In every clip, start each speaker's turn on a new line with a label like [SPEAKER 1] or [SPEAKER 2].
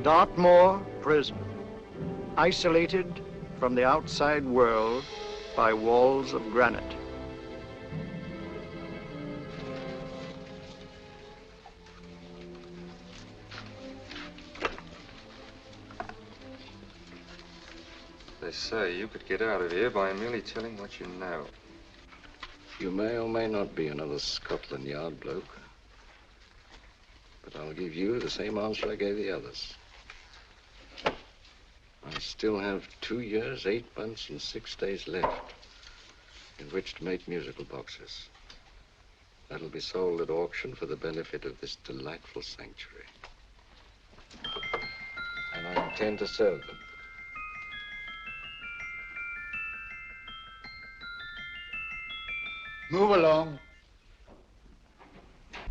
[SPEAKER 1] Dartmoor prison, isolated from the outside world by walls of granite.
[SPEAKER 2] They say you could get out of here by merely telling what you know.
[SPEAKER 3] You may or may not be another Scotland Yard bloke, but I'll give you the same answer I gave the others. I still have 2 years, 8 months, and 6 days left in which to make musical boxes. That'll be sold at auction for the benefit of this delightful sanctuary. And I intend to sell them.
[SPEAKER 1] Move along.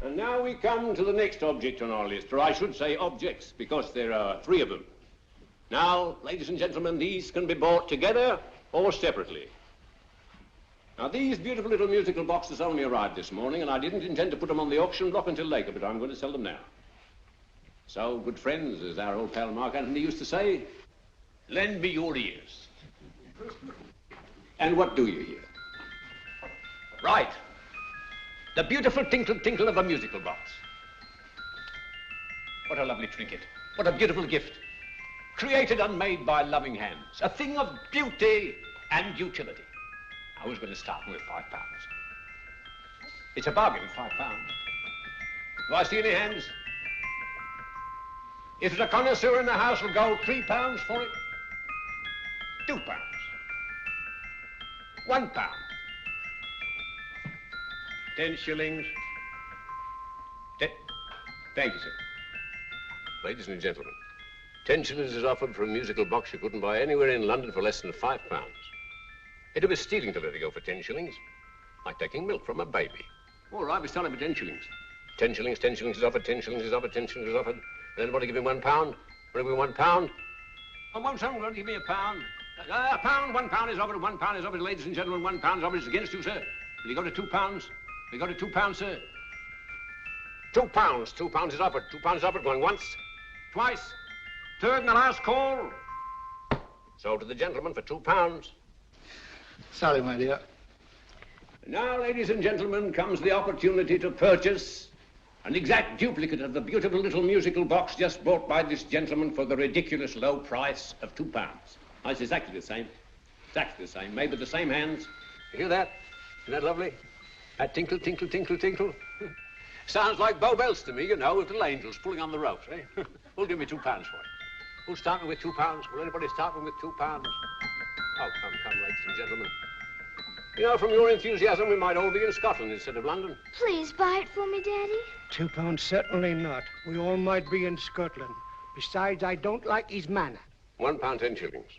[SPEAKER 4] And now we come to the next object on our list, or I should say objects, because there are 3 of them. Now, ladies and gentlemen, these can be bought together or separately. Now, these beautiful little musical boxes only arrived this morning, and I didn't intend to put them on the auction block until later, but I'm going to sell them now. So, good friends, as our old pal Mark Antony used to say, lend me your ears. And what do you hear? Right. The beautiful tinkle tinkle of a musical box. What a lovely trinket. What a beautiful gift. Created and made by loving hands. A thing of beauty and utility. I was going to start with £5. It's a bargain, £5. Do I see any hands? If there's a connoisseur in the house, will go £3 for it. £2. £1. 10 shillings. Thank you, sir. Ladies and gentlemen, 10 shillings is offered for a musical box you couldn't buy anywhere in London for less than £5. It'd be stealing to let it go for 10 shillings. Like taking milk from a baby. All right, we're selling for 10 shillings. 10 shillings, 10 shillings is offered, 10 shillings is offered, 10 shillings is offered. And anybody give me £1? Want to give me £1? Oh, won't someone give me £1? A pound, £1 is offered, £1 is offered, ladies and gentlemen, £1 is offered. It's against you, sir. Will you go to £2? We got to £2, sir. £2. £2 is offered. £2 is offered. Going once, twice, third and the last call. Sold to the gentleman for £2.
[SPEAKER 1] Sorry, my dear.
[SPEAKER 4] Now, ladies and gentlemen, comes the opportunity to purchase an exact duplicate of the beautiful little musical box just bought by this gentleman for the ridiculous low price of £2. Now, it's exactly the same. Exactly the same. Made with the same hands. You hear that? Isn't that lovely? That tinkle, tinkle, tinkle, tinkle. Sounds like Bow Bells to me, you know, with little angels pulling on the ropes, eh? Who'll give me £2 for it? Who'll start me with £2? Will anybody start me with £2? Oh, come, ladies and gentlemen. You know, from your enthusiasm, we might all be in Scotland instead of London.
[SPEAKER 5] Please buy it for me, Daddy.
[SPEAKER 6] £2, certainly not. We all might be in Scotland. Besides, I don't like his manner.
[SPEAKER 4] £1, 10 shillings.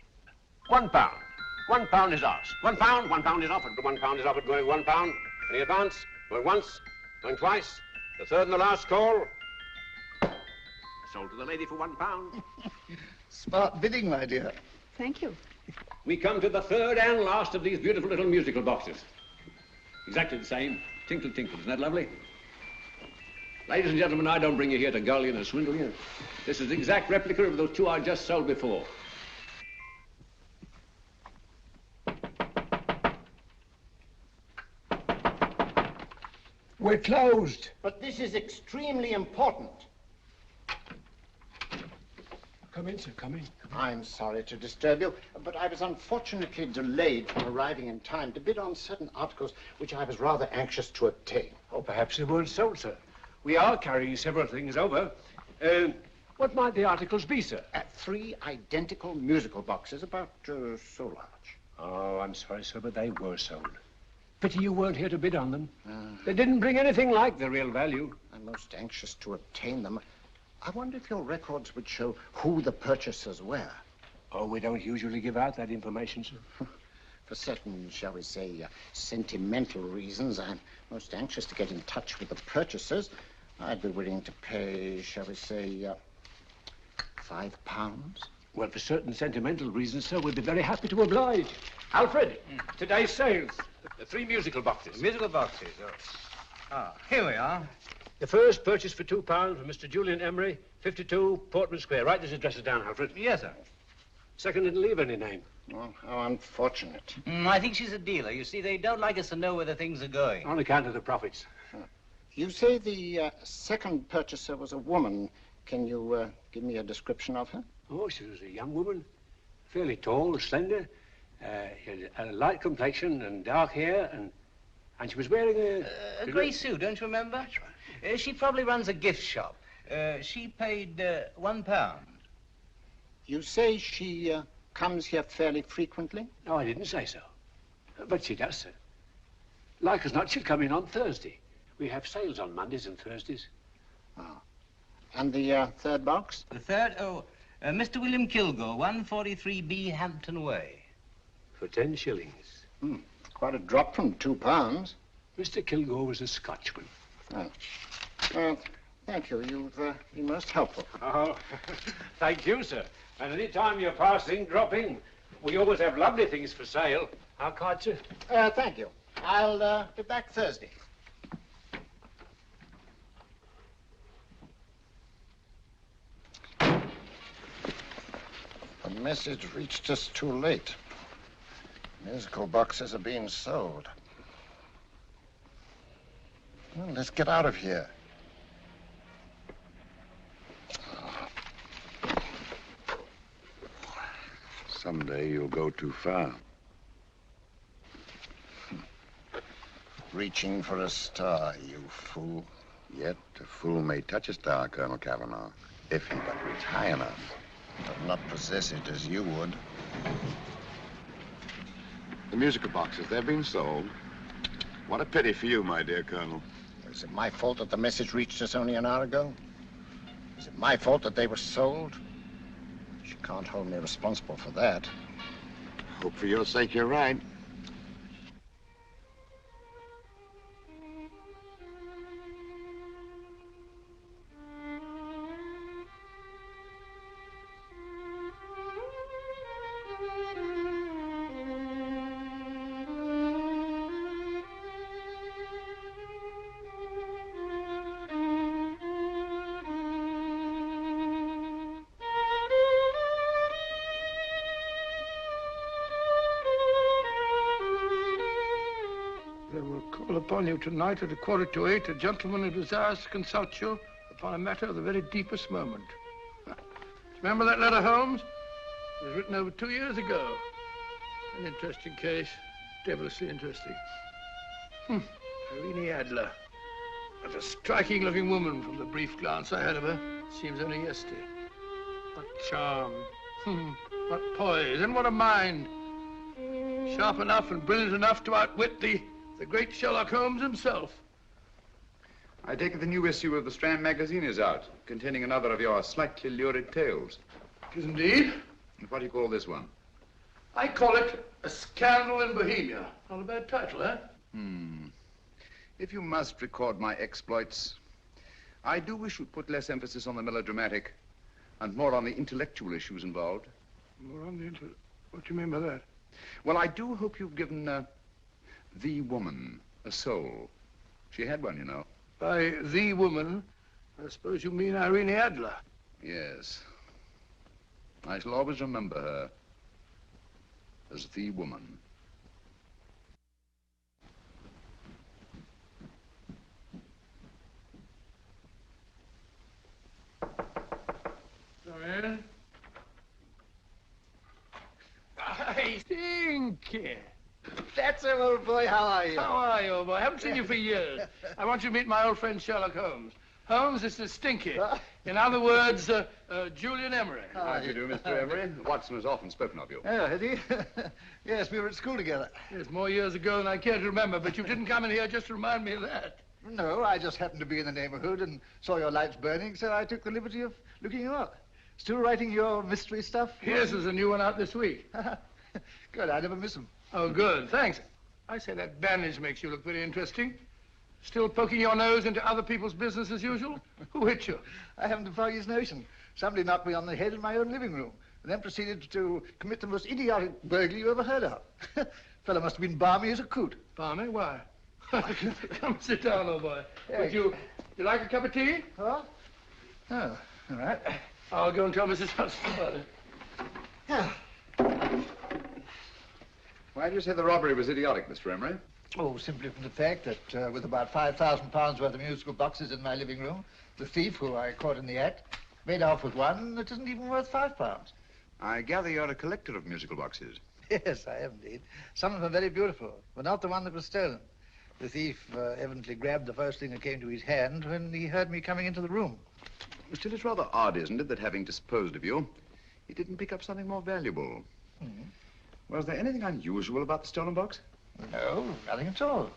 [SPEAKER 4] £1. £1 is ours. £1 is offered. £1 is offered, going £1. Any advance? Going once, going twice, the third and the last call. Sold to the lady for £1.
[SPEAKER 1] Smart bidding, my dear.
[SPEAKER 5] Thank you.
[SPEAKER 4] We come to the third and last of these beautiful little musical boxes. Exactly the same. Tinkle, tinkle. Isn't that lovely? Ladies and gentlemen, I don't bring you here to gull you and swindle you. This is the exact replica of those 2 I just sold before.
[SPEAKER 6] We're closed.
[SPEAKER 7] But this is extremely important.
[SPEAKER 6] Come in, sir, come in.
[SPEAKER 7] I'm sorry to disturb you, but I was unfortunately delayed from arriving in time to bid on certain articles which I was rather anxious to obtain.
[SPEAKER 6] Oh, perhaps they weren't sold, sir. We are carrying several things over. What might the articles be, sir?
[SPEAKER 7] 3 identical musical boxes, about so large.
[SPEAKER 6] Oh, I'm sorry, sir, but they were sold. Pity you weren't here to bid on them. They didn't bring anything like the real value.
[SPEAKER 7] I'm most anxious to obtain them. I wonder if your records would show who the purchasers were.
[SPEAKER 6] Oh, we don't usually give out that information, sir.
[SPEAKER 7] For certain, shall we say, sentimental reasons, I'm most anxious to get in touch with the purchasers. I'd be willing to pay, shall we say, £5.
[SPEAKER 6] Well, for certain sentimental reasons, sir, we'd be very happy to oblige. Alfred, today's sales. The 3 musical boxes.
[SPEAKER 8] Musical boxes, here we are.
[SPEAKER 6] The first purchase for £2 from Mr. Julian Emery, 52 Portman Square. Write these addresses down, Alfred.
[SPEAKER 8] Yes, sir.
[SPEAKER 6] Second didn't leave any name.
[SPEAKER 7] Well, how unfortunate.
[SPEAKER 8] I think she's a dealer. You see, they don't like us to know where the things are going.
[SPEAKER 6] On account of the profits.
[SPEAKER 7] You say the second purchaser was a woman. Can you give me a description of her?
[SPEAKER 6] Oh, she was a young woman, fairly tall, slender, had a light complexion and dark hair, and she was wearing
[SPEAKER 8] A grey suit, don't you remember?
[SPEAKER 6] That's right.
[SPEAKER 8] She probably runs a gift shop. She paid £1.
[SPEAKER 7] You say she comes here fairly frequently?
[SPEAKER 6] No, I didn't say so. But she does, sir. Like as not, she'll come in on Thursday. We have sales on Mondays and Thursdays.
[SPEAKER 7] Oh. And the third box?
[SPEAKER 8] The third, Mr. William Kilgore, 143B Hampton Way.
[SPEAKER 6] For 10 shillings.
[SPEAKER 7] Quite a drop from £2.
[SPEAKER 6] Mr. Kilgore was a Scotchman.
[SPEAKER 7] Oh. Thank you. You've been most helpful.
[SPEAKER 6] Oh, thank you, sir. And any time you're passing, drop in. We always have lovely things for sale. Our card, sir?
[SPEAKER 7] Thank you. I'll be back Thursday. The message reached us too late. Musical boxes are being sold. Well, let's get out of here.
[SPEAKER 3] Someday you'll go too far.
[SPEAKER 7] Reaching for a star, you fool.
[SPEAKER 3] Yet a fool may touch a star, Colonel Cavanaugh, if he but reach high enough.
[SPEAKER 7] But not possess it as you would.
[SPEAKER 3] The musical boxes, they're being sold. What a pity for you, my dear Colonel.
[SPEAKER 7] Is it my fault that the message reached us only an hour ago? Is it my fault that they were sold? You can't hold me responsible for that.
[SPEAKER 3] Hope for your sake you're right.
[SPEAKER 9] Upon you tonight at 7:45, a gentleman who desires to consult you upon a matter of the very deepest moment. Remember that letter, Holmes? It was written over 2 years ago. An interesting case, devilishly interesting. Irene Adler. What a striking-looking woman from the brief glance I had of her. Seems only yesterday. What charm. What poise, and what a mind. Sharp enough and brilliant enough to outwit the great Sherlock Holmes himself.
[SPEAKER 10] I take it the new issue of the Strand magazine is out, containing another of your slightly lurid tales.
[SPEAKER 9] It is indeed.
[SPEAKER 10] And what do you call this one?
[SPEAKER 9] I call it A Scandal in Bohemia. Not a bad title, eh?
[SPEAKER 10] If you must record my exploits, I do wish you'd put less emphasis on the melodramatic and more on the intellectual issues involved.
[SPEAKER 9] More on the What do you mean by that?
[SPEAKER 10] Well, I do hope you've given the woman a soul. She had one, you know.
[SPEAKER 9] By the woman, I suppose you mean Irene Adler.
[SPEAKER 10] Yes. I shall always remember her as the woman.
[SPEAKER 9] Come in. I think.
[SPEAKER 7] That's it, old boy. How are you?
[SPEAKER 9] How are you, old boy? I haven't seen you for years. I want you to meet my old friend Sherlock Holmes. Holmes, this is Stinky. In other words, Julian Emery.
[SPEAKER 10] How do you do, Mr. Emery? Watson has often spoken of you.
[SPEAKER 11] Oh, has he? Yes, we were at school together.
[SPEAKER 9] Yes, more years ago than I care to remember, but you didn't come in here just to remind me of that.
[SPEAKER 11] No, I just happened to be in the neighborhood and saw your lights burning, so I took the liberty of looking you up. Still writing your mystery stuff?
[SPEAKER 9] Yes, there's a new one out this week.
[SPEAKER 11] Good, I never miss them.
[SPEAKER 9] Oh, good, thanks. I say that bandage makes you look very interesting. Still poking your nose into other people's business as usual? Who hit you?
[SPEAKER 11] I haven't the foggiest notion. Somebody knocked me on the head in my own living room, and then proceeded to commit the most idiotic burglary you ever heard of. Fellow must have been balmy as a coot.
[SPEAKER 9] Balmy? Why? Come sit down, old boy. Would you You like a cup of tea?
[SPEAKER 11] Huh? Oh, all right.
[SPEAKER 9] I'll go and tell Mrs. Hudson about it.
[SPEAKER 11] Yeah.
[SPEAKER 10] Why do you say the robbery was idiotic, Mr. Emery?
[SPEAKER 11] Oh, simply from the fact that with about £5,000 worth of musical boxes in my living room, the thief, who I caught in the act, made off with one that isn't even worth £5.
[SPEAKER 10] I gather you're a collector of musical boxes.
[SPEAKER 11] Yes, I am indeed. Some of them are very beautiful, but not the one that was stolen. The thief evidently grabbed the first thing that came to his hand when he heard me coming into the room.
[SPEAKER 10] Still, it's rather odd, isn't it, that having disposed of you, he didn't pick up something more valuable. Was there anything unusual about the stolen box?
[SPEAKER 11] No, nothing at all.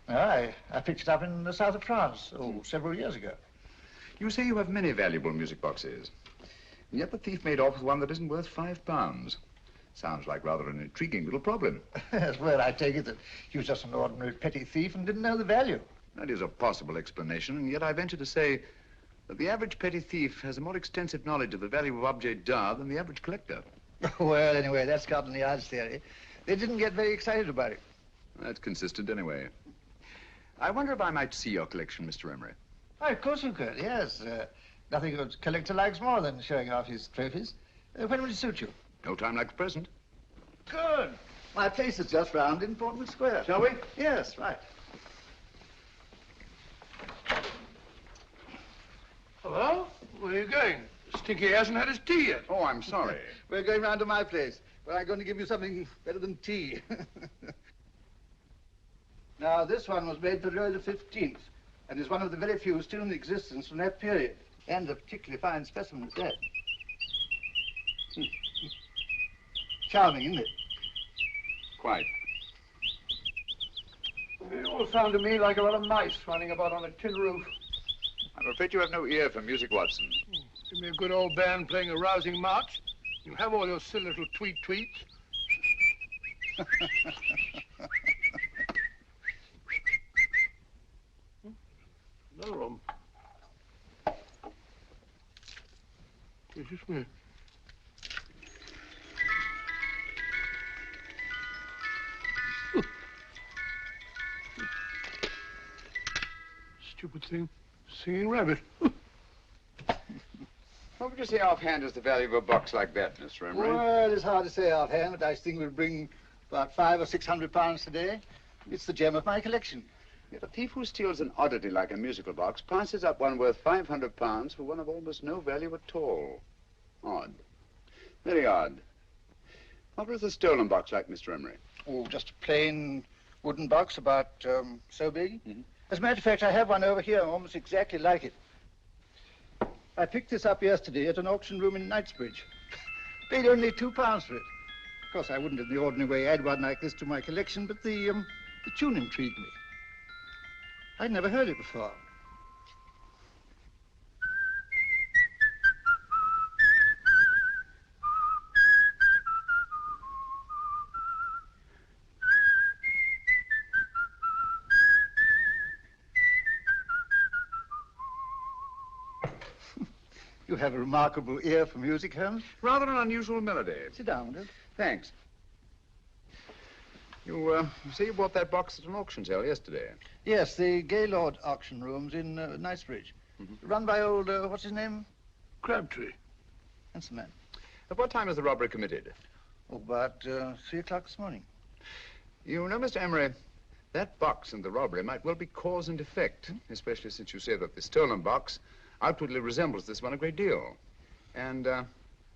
[SPEAKER 11] No, I picked it up in the south of France, several years ago.
[SPEAKER 10] You say you have many valuable music boxes, and yet the thief made off with one that isn't worth £5. Sounds like rather an intriguing little problem.
[SPEAKER 11] Yes, well, I take it that he was just an ordinary petty thief and didn't know the value.
[SPEAKER 10] That is a possible explanation, and yet I venture to say that the average petty thief has a more extensive knowledge of the value of objets d'art than the average collector.
[SPEAKER 11] Well, anyway, that's Scotland Yard's theory. They didn't get very excited about it.
[SPEAKER 10] That's consistent anyway. I wonder if I might see your collection, Mr. Emery.
[SPEAKER 11] Oh, of course you could, yes. Nothing a collector likes more than showing off his trophies. When would it suit you?
[SPEAKER 10] No time like the present.
[SPEAKER 11] Good. My place is just round in Portman Square. Shall we? Yes, right.
[SPEAKER 9] Hello? Where are you going? Stinky hasn't had his tea yet.
[SPEAKER 10] Oh, I'm sorry.
[SPEAKER 11] We're going round to my place, where I'm going to give you something better than tea. Now, this one was made for Louis XV, and is one of the very few still in existence from that period. And a particularly fine specimen at that. Charming, isn't it?
[SPEAKER 10] Quite.
[SPEAKER 9] They all sound to me like a lot of mice running about on a tin roof.
[SPEAKER 10] I'm afraid you have no ear for music, Watson.
[SPEAKER 9] Give me a good old band playing a rousing march. You have all your silly little tweets. Another one. It's just me. Stupid thing. Singing rabbit.
[SPEAKER 10] What would you say offhand is the value of a box like that, Mr. Emery?
[SPEAKER 11] Well, it's hard to say offhand, but I think we'll bring about £500 or £600 today. It's the gem of my collection.
[SPEAKER 10] Yet a thief who steals an oddity like a musical box passes up one worth £500 for one of almost no value at all. Odd. Very odd. What was the stolen box like, Mr. Emery?
[SPEAKER 11] Oh, just a plain wooden box about so big. As a matter of fact, I have one over here almost exactly like it. I picked this up yesterday at an auction room in Knightsbridge. Paid only £2 for it. Of course, I wouldn't in the ordinary way add one like this to my collection, but the tune intrigued me. I'd never heard it before. You have a remarkable ear for music, Holmes.
[SPEAKER 10] Rather an unusual melody.
[SPEAKER 11] Sit down, Will.
[SPEAKER 10] Thanks. You say you bought that box at an auction sale yesterday?
[SPEAKER 11] Yes, the Gaylord auction rooms in Knightsbridge. Run by old, what's his name?
[SPEAKER 9] Crabtree.
[SPEAKER 11] Handsome man.
[SPEAKER 10] At what time was the robbery committed?
[SPEAKER 11] Oh, about 3 o'clock this morning.
[SPEAKER 10] You know, Mr. Emery, that box and the robbery might well be cause and effect, especially since you say that the stolen box outwardly resembles this one a great deal. And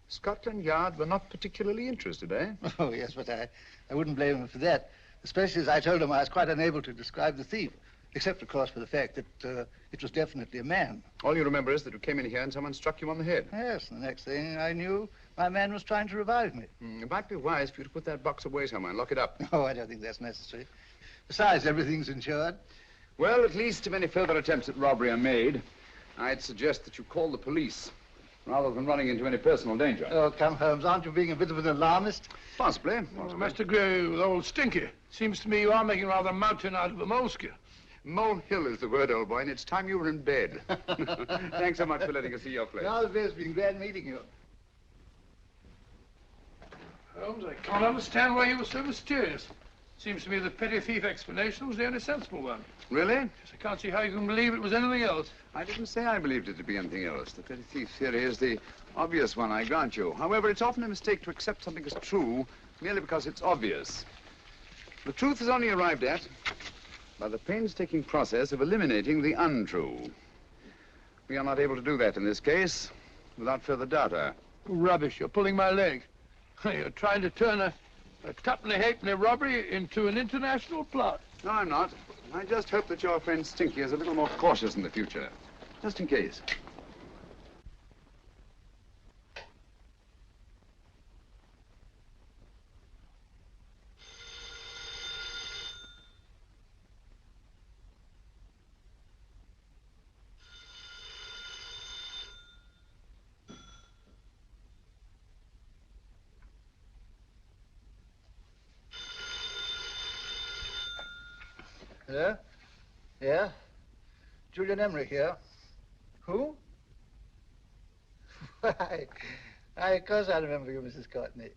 [SPEAKER 10] Scotland Yard were not particularly interested, eh?
[SPEAKER 11] Oh, yes, but I wouldn't blame them for that, especially as I told them I was quite unable to describe the thief, except, of course, for the fact that it was definitely a man.
[SPEAKER 10] All you remember is that you came in here and someone struck you on the head.
[SPEAKER 11] Yes, and the next thing I knew, my man was trying to revive me.
[SPEAKER 10] It might be wise for you to put that box away somewhere and lock it up.
[SPEAKER 11] Oh, I don't think that's necessary. Besides, everything's insured.
[SPEAKER 10] Well, at least if any further attempts at robbery are made, I'd suggest that you call the police, rather than running into any personal danger.
[SPEAKER 11] Oh, come, Holmes, aren't you being a bit of an alarmist?
[SPEAKER 10] Possibly.
[SPEAKER 9] Well, Master Gray with old Stinky. Seems to me you are making rather a mountain out of a molehill.
[SPEAKER 10] Molehill is the word, old boy, and it's time you were in bed. Thanks so much for letting us see your place.
[SPEAKER 11] Now, it's been glad meeting you.
[SPEAKER 9] Holmes, I can't understand why you were so mysterious. Seems to me the petty thief explanation was the only sensible one.
[SPEAKER 10] Really?
[SPEAKER 9] Yes, I can't see how you can believe it was anything else.
[SPEAKER 10] I didn't say I believed it to be anything else. The petty thief theory is the obvious one, I grant you. However, it's often a mistake to accept something as true merely because it's obvious. The truth is only arrived at by the painstaking process of eliminating the untrue. We are not able to do that in this case without further data.
[SPEAKER 9] Rubbish, you're pulling my leg. You're trying to turn a tuppenny halfpenny robbery into an international plot.
[SPEAKER 10] No, I'm not. I just hope that your friend Stinky is a little more cautious in the future. Just in case.
[SPEAKER 11] Hello? Yeah? Julian Emery here. Who? Why, of course I remember you, Mrs. Courtney.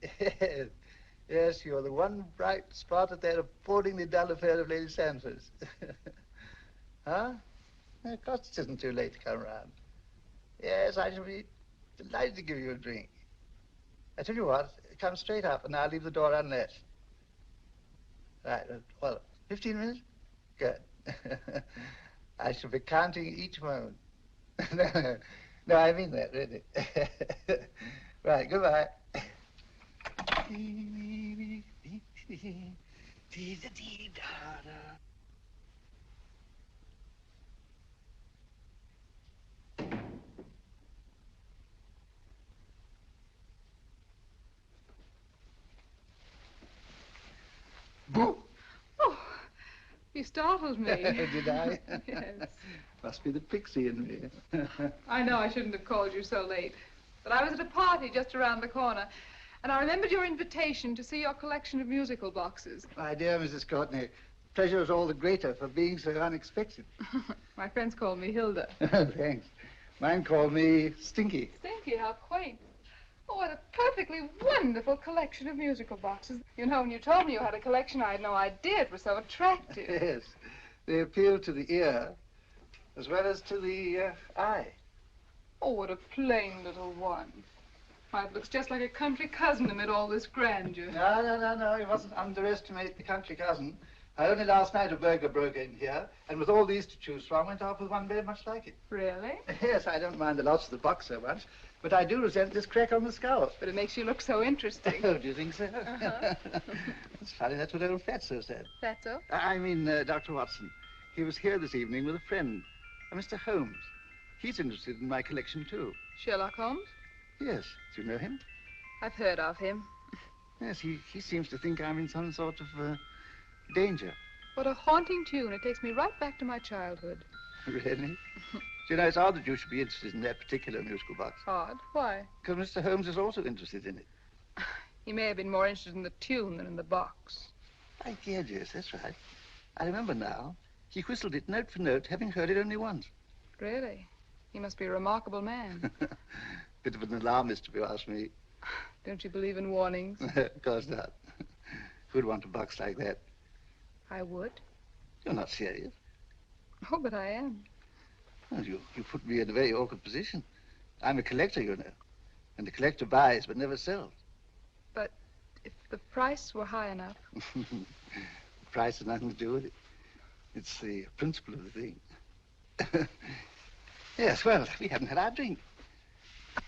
[SPEAKER 11] Yes, you're the one bright spot at that appallingly dull affair of Lady Sanford's. Huh? Of course it isn't too late to come round. Yes, I shall be delighted to give you a drink. I tell you what, come straight up and I'll leave the door unlatched. Right, well, 15 minutes? Good. I shall be counting each moment. No, I mean that, really. Right, goodbye.
[SPEAKER 9] Boo!
[SPEAKER 12] Oh, you startled me.
[SPEAKER 11] Did I?
[SPEAKER 12] Yes.
[SPEAKER 11] Must be the pixie in me.
[SPEAKER 12] I know I shouldn't have called you so late, but I was at a party just around the corner, and I remembered your invitation to see your collection of musical boxes.
[SPEAKER 11] My dear Mrs. Courtney, pleasure is all the greater for being so unexpected.
[SPEAKER 12] My friends call me Hilda.
[SPEAKER 11] Thanks. Mine called me Stinky.
[SPEAKER 12] Stinky, how quaint. Oh, what a perfectly wonderful collection of musical boxes. You know, when you told me you had a collection, I had no idea it was so attractive.
[SPEAKER 11] Yes. They appeal to the ear as well as to the eye.
[SPEAKER 12] Oh, what a plain little one. Why, it looks just like a country cousin amid all this grandeur.
[SPEAKER 11] No. You mustn't underestimate the country cousin. Only last night a burglar broke in here, and with all these to choose from, went off with one very much like it.
[SPEAKER 12] Really?
[SPEAKER 11] Yes, I don't mind the loss of the box so much, but I do resent this crack on the skull.
[SPEAKER 12] But it makes you look so interesting.
[SPEAKER 11] Oh, do you think so? It's funny, that's what old Fatso said.
[SPEAKER 12] Fatso?
[SPEAKER 11] I mean, Dr. Watson. He was here this evening with a friend, Mr. Holmes. He's interested in my collection, too.
[SPEAKER 12] Sherlock Holmes?
[SPEAKER 11] Yes. Do you know him?
[SPEAKER 12] I've heard of him.
[SPEAKER 11] Yes, he seems to think I'm in some sort of danger.
[SPEAKER 12] What a haunting tune. It takes me right back to my childhood.
[SPEAKER 11] Really? Do you know, it's odd that you should be interested in that particular musical box.
[SPEAKER 12] Odd? Why?
[SPEAKER 11] Because Mr. Holmes is also interested in it.
[SPEAKER 12] He may have been more interested in the tune than in the box.
[SPEAKER 11] My dear, yes, that's right. I remember now. He whistled it note for note, having heard it only once.
[SPEAKER 12] Really? He must be a remarkable man.
[SPEAKER 11] Bit of an alarmist, if you ask me.
[SPEAKER 12] Don't you believe in warnings?
[SPEAKER 11] Of course not. Who'd want a box like that?
[SPEAKER 12] I would.
[SPEAKER 11] You're not serious.
[SPEAKER 12] Oh, but I am.
[SPEAKER 11] Well, you put me in a very awkward position. I'm a collector, you know. And the collector buys but never sells.
[SPEAKER 12] But if the price were high enough...
[SPEAKER 11] The price has nothing to do with it. It's the principle of the thing. Yes, well, we haven't had our drink.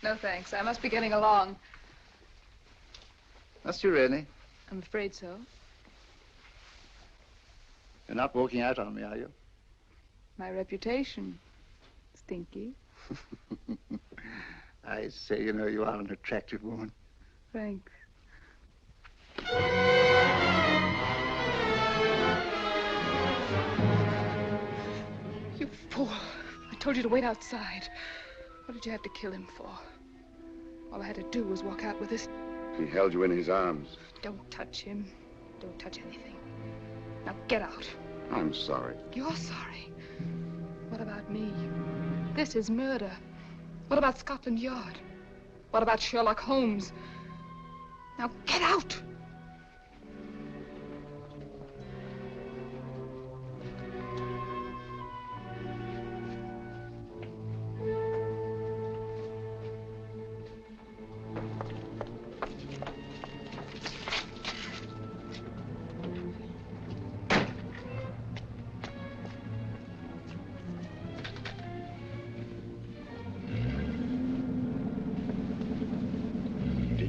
[SPEAKER 12] No, thanks. I must be getting along.
[SPEAKER 11] Must you really?
[SPEAKER 12] I'm afraid so.
[SPEAKER 11] You're not walking out on me, are you?
[SPEAKER 12] My reputation, Stinky.
[SPEAKER 11] I say, you know, you are an attractive woman.
[SPEAKER 12] Thanks. You fool. I told you to wait outside. What did you have to kill him for? All I had to do was walk out with this.
[SPEAKER 10] He held you in his arms.
[SPEAKER 12] Don't touch him. Don't touch anything. Now get out.
[SPEAKER 10] I'm sorry.
[SPEAKER 12] You're sorry. What about me? This is murder. What about Scotland Yard? What about Sherlock Holmes? Now get out!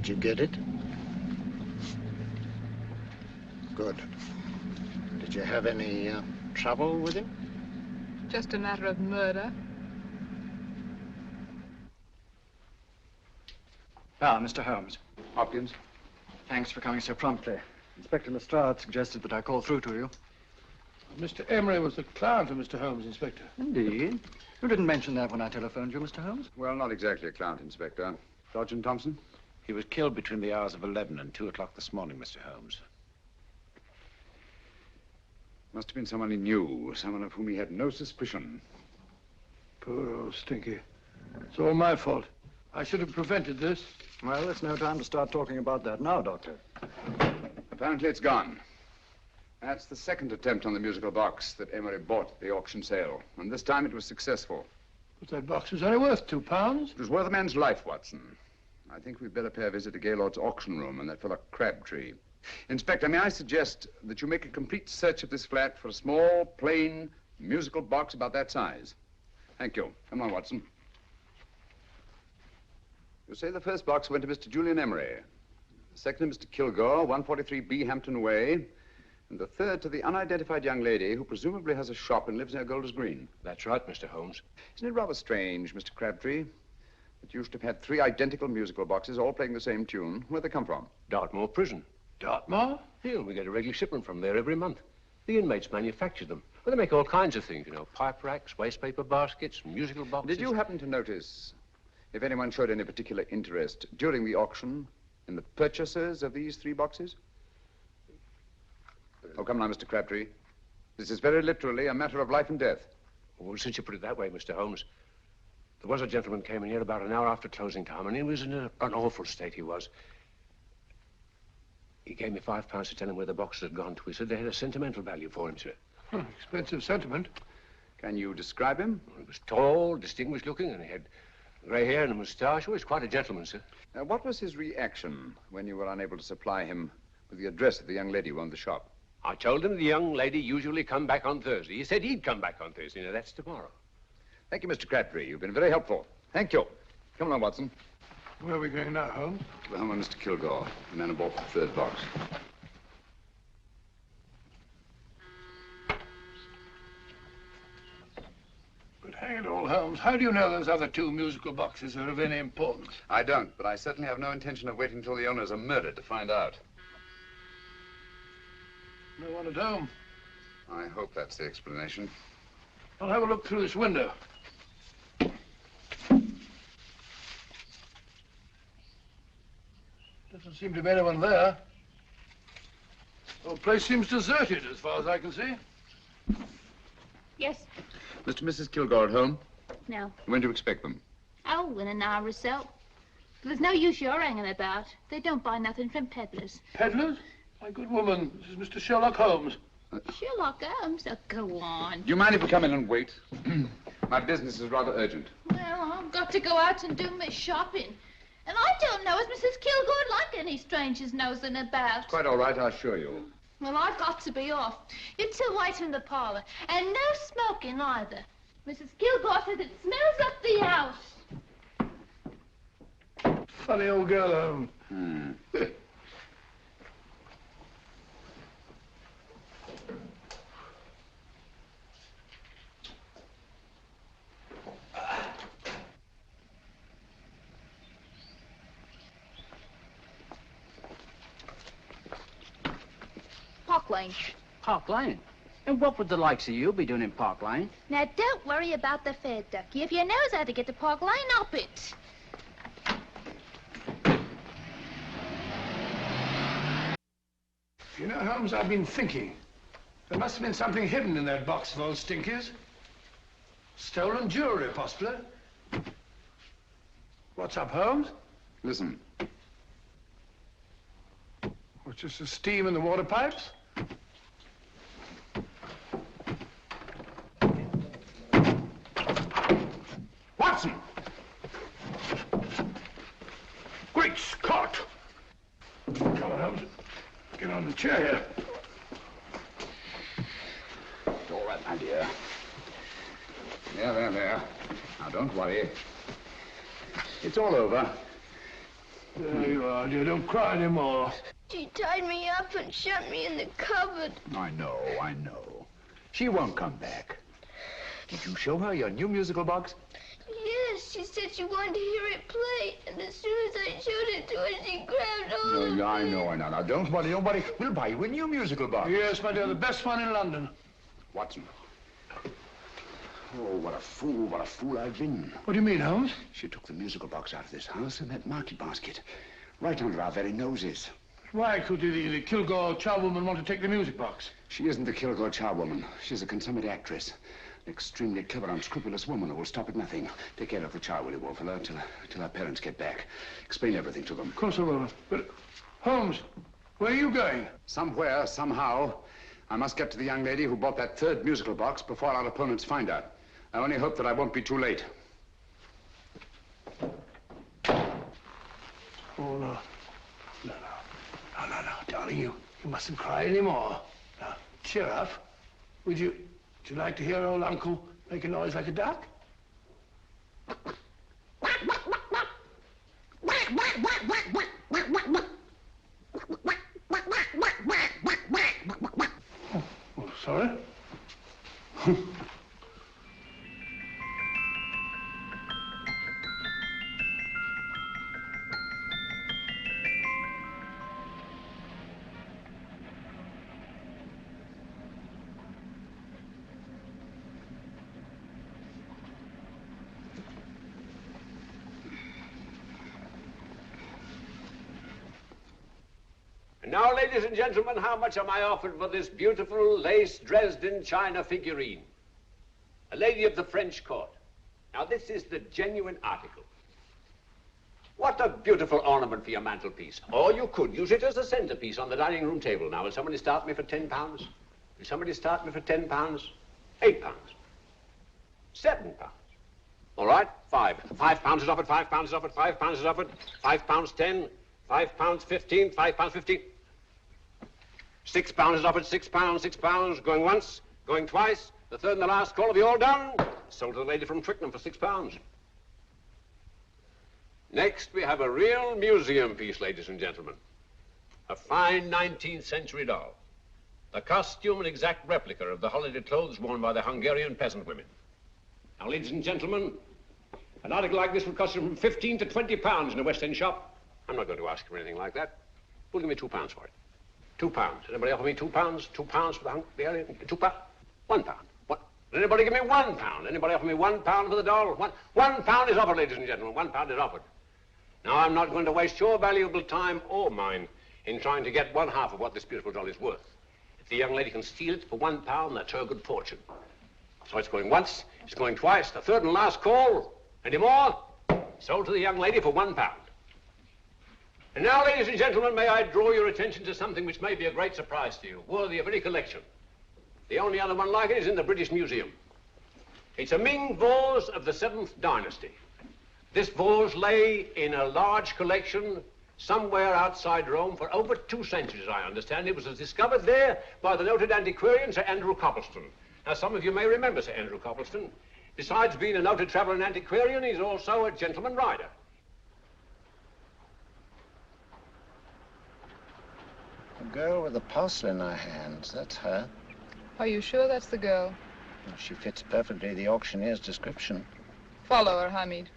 [SPEAKER 7] Did you get it? Good. Did you have any trouble with him?
[SPEAKER 12] Just a matter of murder.
[SPEAKER 1] Ah, Mr. Holmes.
[SPEAKER 10] Hopkins?
[SPEAKER 1] Thanks for coming so promptly. Inspector Lestrade suggested that I call through to you.
[SPEAKER 9] Mr. Emery was the client of Mr. Holmes, Inspector.
[SPEAKER 1] Indeed. You didn't mention that when I telephoned you, Mr. Holmes.
[SPEAKER 10] Well, not exactly a client, Inspector. Sergeant Thompson?
[SPEAKER 13] He was killed between the hours of 11 and 2 o'clock this morning, Mr. Holmes.
[SPEAKER 10] Must have been someone he knew, someone of whom he had no suspicion.
[SPEAKER 9] Poor old Stinky. It's all my fault. I should have prevented this.
[SPEAKER 1] Well, it's no time to start talking about that now, Doctor.
[SPEAKER 10] Apparently it's gone. That's the second attempt on the musical box that Emery bought at the auction sale. And this time it was successful.
[SPEAKER 9] But that box was only worth £2.
[SPEAKER 10] It was worth a man's life, Watson. I think we'd better pay a visit to Gaylord's auction room and that fellow Crabtree. Inspector, may I suggest that you make a complete search of this flat for a small, plain, musical box about that size? Thank you. Come on, Watson. You say the first box went to Mr. Julian Emery. The second to Mr. Kilgore, 143B Hampton Way. And the third to the unidentified young lady who presumably has a shop and lives near Golders Green.
[SPEAKER 4] That's right, Mr. Holmes.
[SPEAKER 10] Isn't it rather strange, Mr. Crabtree, that you should have had 3 identical musical boxes all playing the same tune? Where'd they come from?
[SPEAKER 4] Dartmoor Prison.
[SPEAKER 9] Dartmoor?
[SPEAKER 4] Yeah, we get a regular shipment from there every month. The inmates manufacture them. Well, they make all kinds of things, you know, pipe racks, waste paper baskets, musical boxes.
[SPEAKER 10] Did you happen to notice if anyone showed any particular interest during the auction in the purchasers of these 3 boxes? Oh, come now, Mr. Crabtree. This is very literally a matter of life and death.
[SPEAKER 4] Well, since you put it that way, Mr. Holmes, there was a gentleman came in here about an hour after closing time, and he was in an awful state, he was. He gave me £5 to tell him where the boxes had gone to. He said they had a sentimental value for him, sir.
[SPEAKER 9] Expensive sentiment.
[SPEAKER 10] Can you describe him?
[SPEAKER 4] He was tall, distinguished looking, and he had grey hair and a moustache. He was quite a gentleman, sir.
[SPEAKER 10] What was his reaction when you were unable to supply him with the address of the young lady who owned the shop?
[SPEAKER 4] I told him the young lady usually come back on Thursday. He said he'd come back on Thursday. Now, that's tomorrow.
[SPEAKER 10] Thank you, Mr. Crabtree. You've been very helpful. Thank you. Come along, Watson.
[SPEAKER 9] Where are we going now, Holmes?
[SPEAKER 10] To the home of Mr. Kilgore, the man who bought the 3rd box.
[SPEAKER 9] But hang it all, Holmes, how do you know those other 2 musical boxes are of any importance?
[SPEAKER 10] I don't, but I certainly have no intention of waiting until the owners are murdered to find out.
[SPEAKER 9] No one at home.
[SPEAKER 10] I hope that's the explanation.
[SPEAKER 9] I'll have a look through this window. Doesn't seem to be anyone there. The whole place seems deserted as far as I can see.
[SPEAKER 5] Yes.
[SPEAKER 10] Mr. and Mrs. Kilgore at home?
[SPEAKER 5] No.
[SPEAKER 10] When do you expect them?
[SPEAKER 5] Oh, in an hour or so. But there's no use your hanging about. They don't buy nothing from peddlers.
[SPEAKER 9] Peddlers? My good woman, this is Mr. Sherlock Holmes.
[SPEAKER 5] Sherlock Holmes? Oh, go on.
[SPEAKER 10] Do you mind if we come in and wait? My business is rather urgent.
[SPEAKER 5] Well, I've got to go out and do my shopping. And I don't know as Mrs. Kilgore like any strangers nosing about.
[SPEAKER 10] Quite all right, I assure you.
[SPEAKER 5] Well, I've got to be off. You 2 wait in the parlor. And no smoking either. Mrs. Kilgore says it smells up the house.
[SPEAKER 9] Funny old girl, Holmes.
[SPEAKER 5] Park Lane.
[SPEAKER 8] Park Lane? And what would the likes of you be doing in Park Lane?
[SPEAKER 5] Now, don't worry about the fare, Ducky. If you knows how to get to Park Lane, up it.
[SPEAKER 9] You know, Holmes, I've been thinking. There must have been something hidden in that box of old Stinky's. Stolen jewelry, possibly. What's up, Holmes?
[SPEAKER 10] Listen.
[SPEAKER 9] What's just the steam in the water pipes? Watson! Great Scott! Come on, Holmes. Get on the chair here.
[SPEAKER 10] It's all right, my dear. There. Now, don't worry. It's all over.
[SPEAKER 9] There you are, dear. Don't cry anymore.
[SPEAKER 5] She tied me up and shut me in the cupboard.
[SPEAKER 10] I know. She won't come back. Did you show her your new musical box?
[SPEAKER 5] Yes, she said she wanted to hear it play, and as soon as I showed it to her, she grabbed hold of
[SPEAKER 10] No,
[SPEAKER 5] me.
[SPEAKER 10] I know. Now, don't worry. We'll buy you a new musical box.
[SPEAKER 9] Yes, my dear, the best one in London.
[SPEAKER 10] Watson. Oh, what a fool I've been.
[SPEAKER 9] What do you mean, Holmes?
[SPEAKER 10] She took the musical box out of this house in that market basket, right under our very noses.
[SPEAKER 9] Why could the Kilgore charwoman want to take the music box?
[SPEAKER 10] She isn't the Kilgore charwoman. She's a consummate actress. An extremely clever, unscrupulous woman who will stop at nothing. Take care of the child, will you, Wolfella, till our parents get back. Explain everything to them.
[SPEAKER 9] Of course I will. But, Holmes, where are you going?
[SPEAKER 10] Somewhere, somehow, I must get to the young lady who bought that third musical box before our opponents find out. I only hope that I won't be too late.
[SPEAKER 9] Oh, no. No, darling, you mustn't cry anymore. Now, cheer up. Would you like to hear old Uncle make a noise like a duck? Oh, sorry.
[SPEAKER 4] Now, ladies and gentlemen, how much am I offered for this beautiful lace Dresden china figurine? A lady of the French court. Now, this is the genuine article. What a beautiful ornament for your mantelpiece. Or you could use it as a centerpiece on the dining room table. Now, will somebody start me for £10? Will somebody start me for £10? £8? £7? All right, £5 is offered, £5 is offered, £5 is offered, £5.10, £5.15, £5.15. £6 is offered, £6, going once, going twice. The third and the last call. Have you all done? Sold to the lady from Twickenham for £6. Next, we have a real museum piece, ladies and gentlemen. A fine 19th century doll. The costume an exact replica of the holiday clothes worn by the Hungarian peasant women. Now, ladies and gentlemen, an article like this would cost you from £15 to £20 in a West End shop. I'm not going to ask you for anything like that. Who'll give me £2 for it? £2. Anybody offer me £2? £2 for the Hungarian? £2? £1. What? Anybody give me £1? Anybody offer me £1 for the doll? £1 is offered, ladies and gentlemen. £1 is offered. Now, I'm not going to waste your valuable time or mine in trying to get one half of what this beautiful doll is worth. If the young lady can steal it for £1, that's her good fortune. So it's going once, it's going twice, the third and last call. Any more? Sold to the young lady for £1. And now, ladies and gentlemen, may I draw your attention to something which may be a great surprise to you, worthy of any collection. The only other one like it is in the British Museum. It's a Ming vase of the 7th dynasty. This vase lay in a large collection somewhere outside Rome for over 2 centuries, I understand. It was discovered there by the noted antiquarian, Sir Andrew Coppleston. Now, some of you may remember Sir Andrew Coppleston. Besides being a noted traveler and antiquarian, he's also a gentleman rider.
[SPEAKER 7] A girl with a parcel in her hands, that's her.
[SPEAKER 12] Are you sure that's the girl?
[SPEAKER 7] Well, she fits perfectly the auctioneer's description.
[SPEAKER 12] Follow her, Hamid.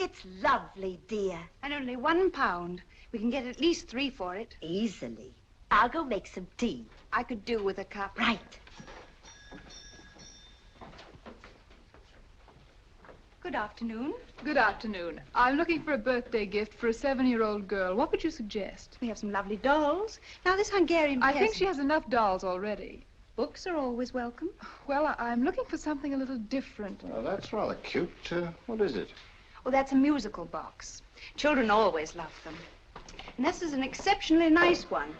[SPEAKER 14] It's lovely, dear.
[SPEAKER 15] And only £1. We can get at least 3 for it.
[SPEAKER 14] Easily. I'll go make some tea.
[SPEAKER 15] I could do with a cup.
[SPEAKER 14] Right.
[SPEAKER 15] Good afternoon.
[SPEAKER 12] Good afternoon. I'm looking for a birthday gift for a 7-year-old girl. What would you suggest?
[SPEAKER 15] We have some lovely dolls. Now, this Hungarian
[SPEAKER 12] I think
[SPEAKER 15] peasant...
[SPEAKER 12] she has enough dolls already.
[SPEAKER 15] Books are always welcome.
[SPEAKER 12] Well, I'm looking for something a little different.
[SPEAKER 7] Oh, that's rather cute. What is it?
[SPEAKER 15] Oh, that's a musical box. Children always love them. And this is an exceptionally nice one.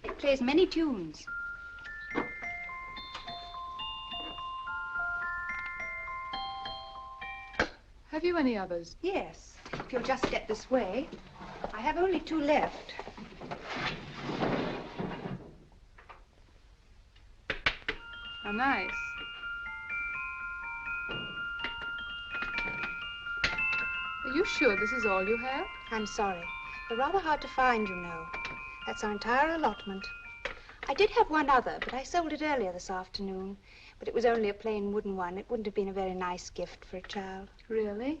[SPEAKER 15] It plays many tunes.
[SPEAKER 12] Have you any others?
[SPEAKER 15] Yes, if you'll just get this way. I have only 2 left.
[SPEAKER 12] How nice. Are you sure this is all you have?
[SPEAKER 15] I'm sorry. They're rather hard to find, you know. That's our entire allotment. I did have one other, but I sold it earlier this afternoon. But it was only a plain wooden one. It wouldn't have been a very nice gift for a child.
[SPEAKER 12] Really?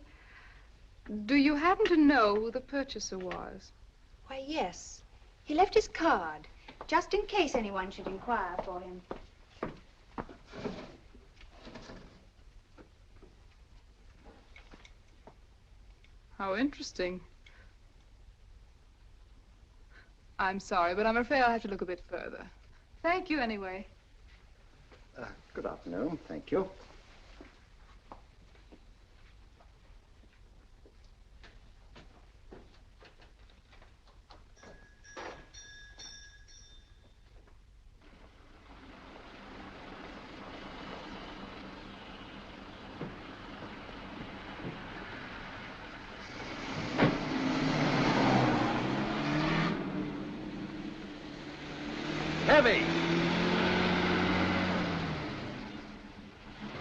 [SPEAKER 12] Do you happen to know who the purchaser was?
[SPEAKER 15] Why, yes. He left his card, just in case anyone should inquire for him.
[SPEAKER 12] How interesting. I'm sorry, but I'm afraid I'll have to look a bit further. Thank you anyway.
[SPEAKER 7] Good afternoon. Thank you.
[SPEAKER 13] Heavy!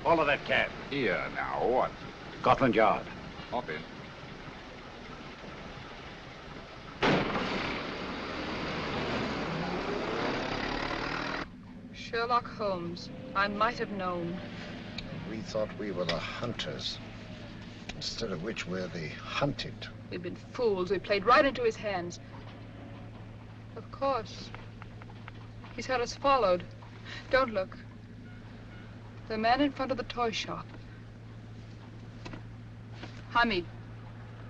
[SPEAKER 13] Follow that cab.
[SPEAKER 10] Here now, what?
[SPEAKER 13] Scotland Yard.
[SPEAKER 10] Hop in.
[SPEAKER 12] Sherlock Holmes. I might have known.
[SPEAKER 7] We thought we were the hunters, instead of which we're the hunted.
[SPEAKER 12] We've been fools. We played right into his hands. Of course. He's had us followed. Don't look. The man in front of the toy shop. Hamid.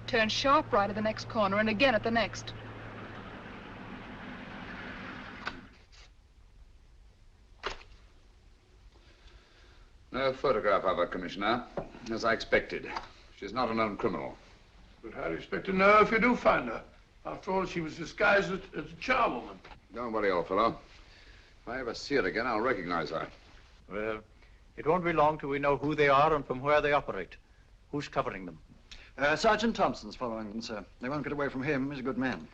[SPEAKER 12] Turn sharp right at the next corner and again at the next.
[SPEAKER 10] No photograph of her, Commissioner, as I expected. She's not a known criminal.
[SPEAKER 9] But how do you expect to know if you do find her? After all, she was disguised as a charwoman.
[SPEAKER 10] Don't worry, old fellow. If I ever see her again, I'll recognize her.
[SPEAKER 1] Well, it won't be long till we know who they are and from where they operate. Who's covering them?
[SPEAKER 16] Sergeant Thompson's following them, sir. They won't get away from him. He's a good man.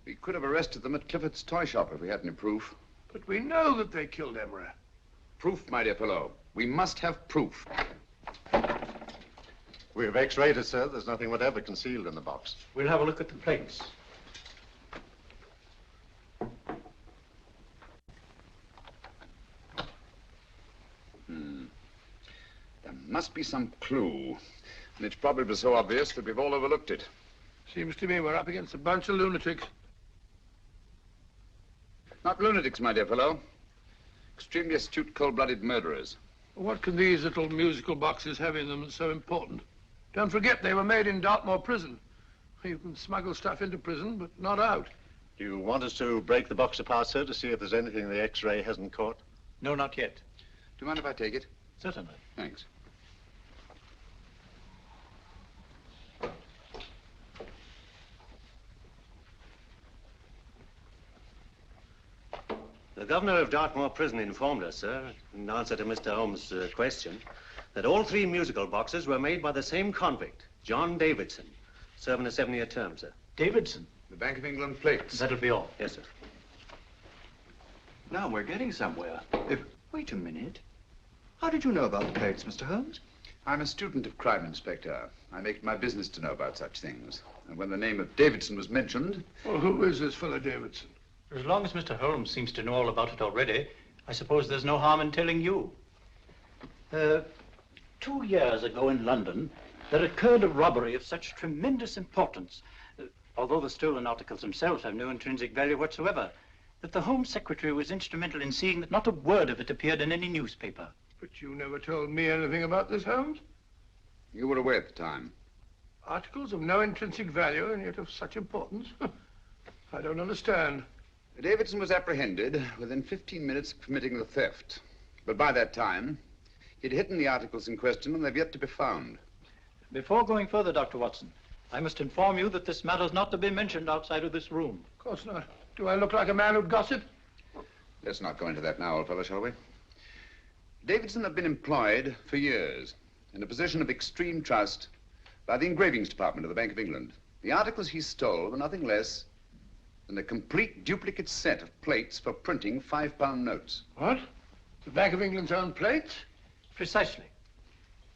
[SPEAKER 10] We could have arrested them at Clifford's toy shop if we had any proof.
[SPEAKER 9] But we know that they killed Emery.
[SPEAKER 10] Proof, my dear fellow. We must have proof.
[SPEAKER 17] We have x-rayed it, sir. There's nothing whatever concealed in the box.
[SPEAKER 1] We'll have a look at the plates.
[SPEAKER 10] There must be some clue. And it's probably so obvious that we've all overlooked it.
[SPEAKER 9] Seems to me we're up against a bunch of lunatics.
[SPEAKER 10] Not lunatics, my dear fellow. Extremely astute, cold-blooded murderers.
[SPEAKER 9] What can these little musical boxes have in them that's so important? Don't forget, they were made in Dartmoor prison. You can smuggle stuff into prison, but not out.
[SPEAKER 17] Do you want us to break the box apart, sir, to see if there's anything the x-ray hasn't caught?
[SPEAKER 1] No, not yet.
[SPEAKER 10] Do you mind if I take it?
[SPEAKER 1] Certainly.
[SPEAKER 10] Thanks.
[SPEAKER 18] The governor of Dartmoor Prison informed us, sir, in answer to Mr. Holmes' question, that all 3 musical boxes were made by the same convict, John Davidson, serving a 7-year term, sir.
[SPEAKER 1] Davidson?
[SPEAKER 10] The Bank of England plates.
[SPEAKER 1] That'll be all.
[SPEAKER 18] Yes, sir.
[SPEAKER 16] Now we're getting somewhere. Wait a minute. How did you know about the plates, Mr. Holmes?
[SPEAKER 10] I'm a student of crime, Inspector. I make it my business to know about such things. And when the name of Davidson was mentioned...
[SPEAKER 9] Well, who is this fellow Davidson?
[SPEAKER 1] As long as Mr. Holmes seems to know all about it already, I suppose there's no harm in telling you.
[SPEAKER 13] 2 years ago in London, there occurred a robbery of such tremendous importance, although the stolen articles themselves have no intrinsic value whatsoever, that the Home Secretary was instrumental in seeing that not a word of it appeared in any newspaper.
[SPEAKER 9] But you never told me anything about this, Holmes.
[SPEAKER 10] You were away at the time.
[SPEAKER 9] Articles of no intrinsic value and yet of such importance? I don't understand.
[SPEAKER 10] Davidson was apprehended within 15 minutes of committing the theft. But by that time, he'd hidden the articles in question and they've yet to be found.
[SPEAKER 13] Before going further, Dr. Watson, I must inform you that this matter is not to be mentioned outside of this room.
[SPEAKER 9] Of course not. Do I look like a man who'd gossip?
[SPEAKER 10] Let's not go into that now, old fellow, shall we? Davidson had been employed for years in a position of extreme trust by the engravings department of the Bank of England. The articles he stole were nothing less than a complete duplicate set of plates for printing £5 notes.
[SPEAKER 9] What? The Bank of England's own plates?
[SPEAKER 13] Precisely.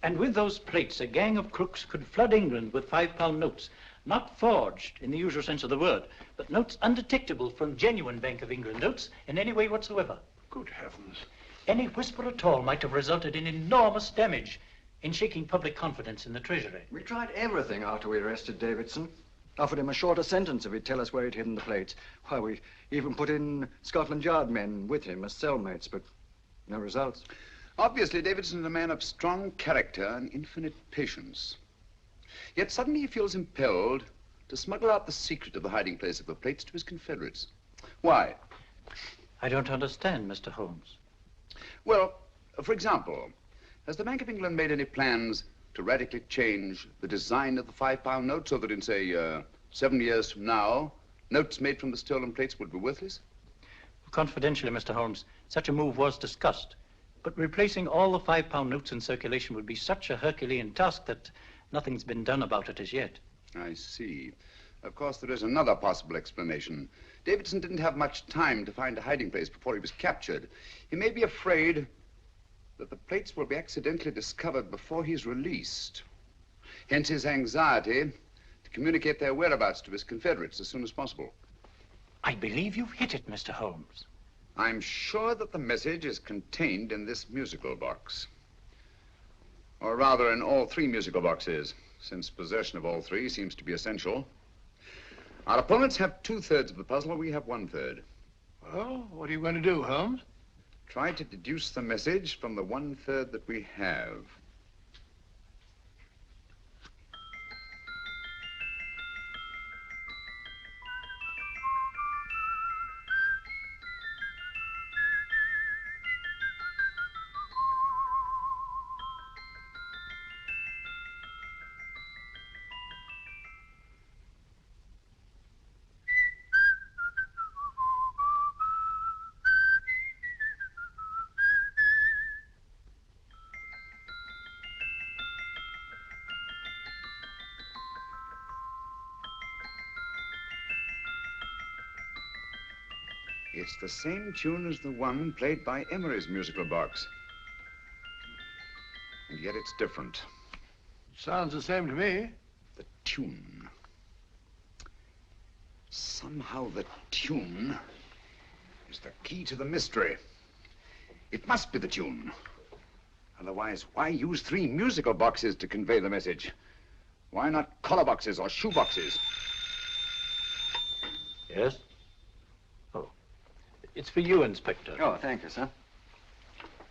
[SPEAKER 13] And with those plates, a gang of crooks could flood England with £5 notes, not forged in the usual sense of the word, but notes undetectable from genuine Bank of England notes in any way whatsoever.
[SPEAKER 9] Good heavens.
[SPEAKER 13] Any whisper at all might have resulted in enormous damage in shaking public confidence in the Treasury.
[SPEAKER 16] We tried everything after we arrested Davidson. Offered him a shorter sentence if he'd tell us where he'd hidden the plates. Why, we even put in Scotland Yard men with him as cellmates, but no results.
[SPEAKER 10] Obviously, Davidson is a man of strong character and infinite patience. Yet suddenly he feels impelled to smuggle out the secret of the hiding place of the plates to his confederates. Why?
[SPEAKER 13] I don't understand, Mr. Holmes.
[SPEAKER 10] Well, for example, has the Bank of England made any plans to radically change the design of the £5 note so that in, say, 7 years from now, notes made from the stolen plates would be worthless?
[SPEAKER 13] Confidentially, Mr. Holmes, such a move was discussed. But replacing all the £5 notes in circulation would be such a Herculean task that nothing's been done about it as yet.
[SPEAKER 10] I see. Of course, there is another possible explanation. Davidson didn't have much time to find a hiding place before he was captured. He may be afraid that the plates will be accidentally discovered before he's released. Hence his anxiety to communicate their whereabouts to his confederates as soon as possible.
[SPEAKER 13] I believe you've hit it, Mr. Holmes.
[SPEAKER 10] I'm sure that the message is contained in this musical box. Or rather, in all 3 musical boxes, since possession of all 3 seems to be essential. Our opponents have 2/3 of the puzzle, we have 1/3.
[SPEAKER 9] Well, what are you going to do, Holmes?
[SPEAKER 10] Try to deduce the message from the 1/3 that we have. It's the same tune as the one played by Emery's musical box. And yet it's different.
[SPEAKER 9] Sounds the same to me.
[SPEAKER 10] The tune. Somehow the tune is the key to the mystery. It must be the tune. Otherwise, why use 3 musical boxes to convey the message? Why not collar boxes or shoe boxes?
[SPEAKER 13] Yes? Oh. It's for you, Inspector.
[SPEAKER 16] Oh, thank you, sir.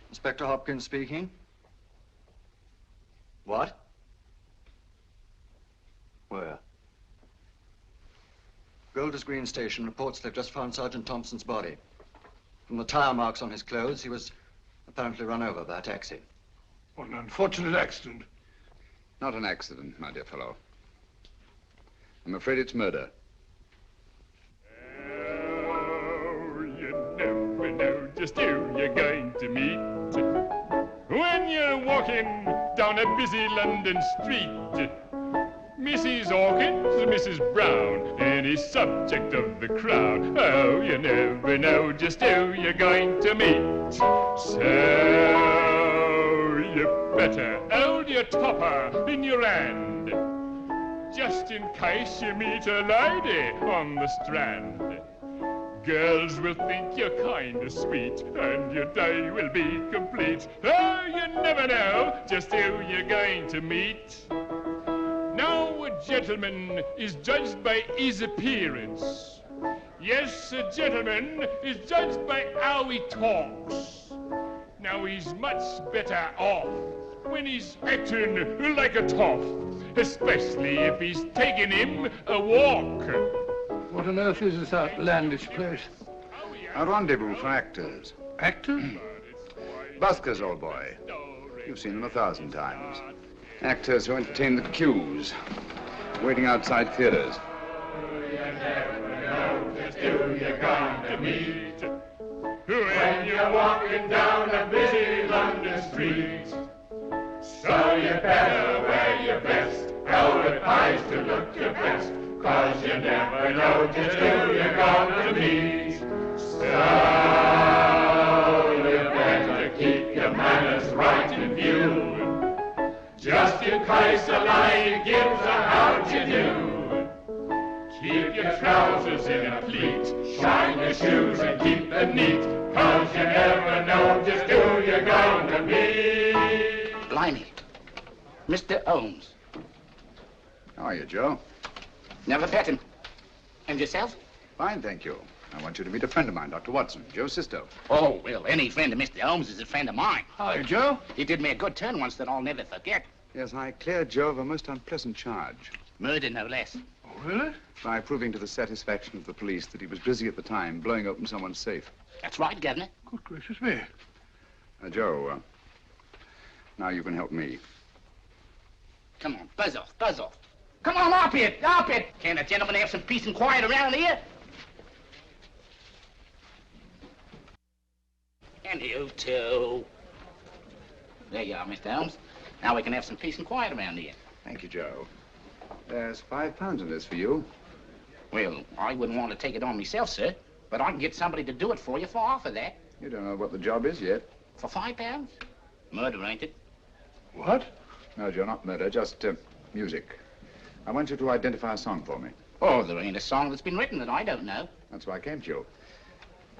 [SPEAKER 16] Inspector Hopkins speaking. What? Where? Golders Green Station reports they've just found Sergeant Thompson's body. From the tire marks on his clothes, he was apparently run over by a taxi.
[SPEAKER 9] What an unfortunate accident.
[SPEAKER 10] Not an accident, my dear fellow. I'm afraid it's murder.
[SPEAKER 19] Never know just who you're going to meet when you're walking down a busy London street. Mrs. Hawkins, Mrs. Brown, any subject of the crowd. Oh, you never know just who you're going to meet. So you better hold your topper in your hand, just in case you meet a lady on the Strand. Girls will think you're kind of sweet, and your day will be complete. Oh, you never know just who you're going to meet. Now, a gentleman is judged by his appearance. Yes, a gentleman is judged by how he talks. Now, he's much better off when he's acting like a toff, especially if he's taking him a walk.
[SPEAKER 9] What on earth is this outlandish place?
[SPEAKER 10] A rendezvous for actors.
[SPEAKER 9] Actors?
[SPEAKER 10] Buskers, old boy. You've seen them 1,000 times. Actors who entertain the queues, waiting outside theaters.
[SPEAKER 19] Who you're going to meet when you're walking down a busy London street. So you better wear your best velvet pies to look your best, 'cause you never know just who you're going to meet. So you better keep your manners right in view, just in case a lady gives a how'd you do. Keep your trousers in a pleat, shine your shoes and keep them neat, 'cause you never know just who you're going to meet.
[SPEAKER 7] Blimey. Mr. Holmes.
[SPEAKER 10] How are you, Joe?
[SPEAKER 7] Never met him. And yourself?
[SPEAKER 10] Fine, thank you. I want you to meet a friend of mine, Dr. Watson, Joe Sisto.
[SPEAKER 7] Oh, well, any friend of Mr. Holmes is a friend of mine.
[SPEAKER 10] Hi, Joe.
[SPEAKER 7] He did me a good turn once that I'll never forget.
[SPEAKER 10] Yes, I cleared Joe of a most unpleasant charge.
[SPEAKER 7] Murder, no less.
[SPEAKER 10] Oh, really? By proving to the satisfaction of the police that he was busy at the time blowing open someone's safe.
[SPEAKER 7] That's right, Governor.
[SPEAKER 9] Good gracious me.
[SPEAKER 10] Joe, now you can help me.
[SPEAKER 7] Come on, buzz off, buzz off. Come on, up it, up it. Can't a gentleman have some peace and quiet around here? And you too. There you are, Mr. Holmes. Now we can have some peace and quiet around here.
[SPEAKER 10] Thank you, Joe. There's £5 in this for you.
[SPEAKER 7] Well, I wouldn't want to take it on myself, sir, but I can get somebody to do it for you for half of that.
[SPEAKER 10] You don't know what the job is yet.
[SPEAKER 7] For £5? Murder, ain't it?
[SPEAKER 10] What? No, Joe, not murder, just music. I want you to identify a song for me.
[SPEAKER 7] Oh, there ain't a song that's been written that I don't know.
[SPEAKER 10] That's why I came to you.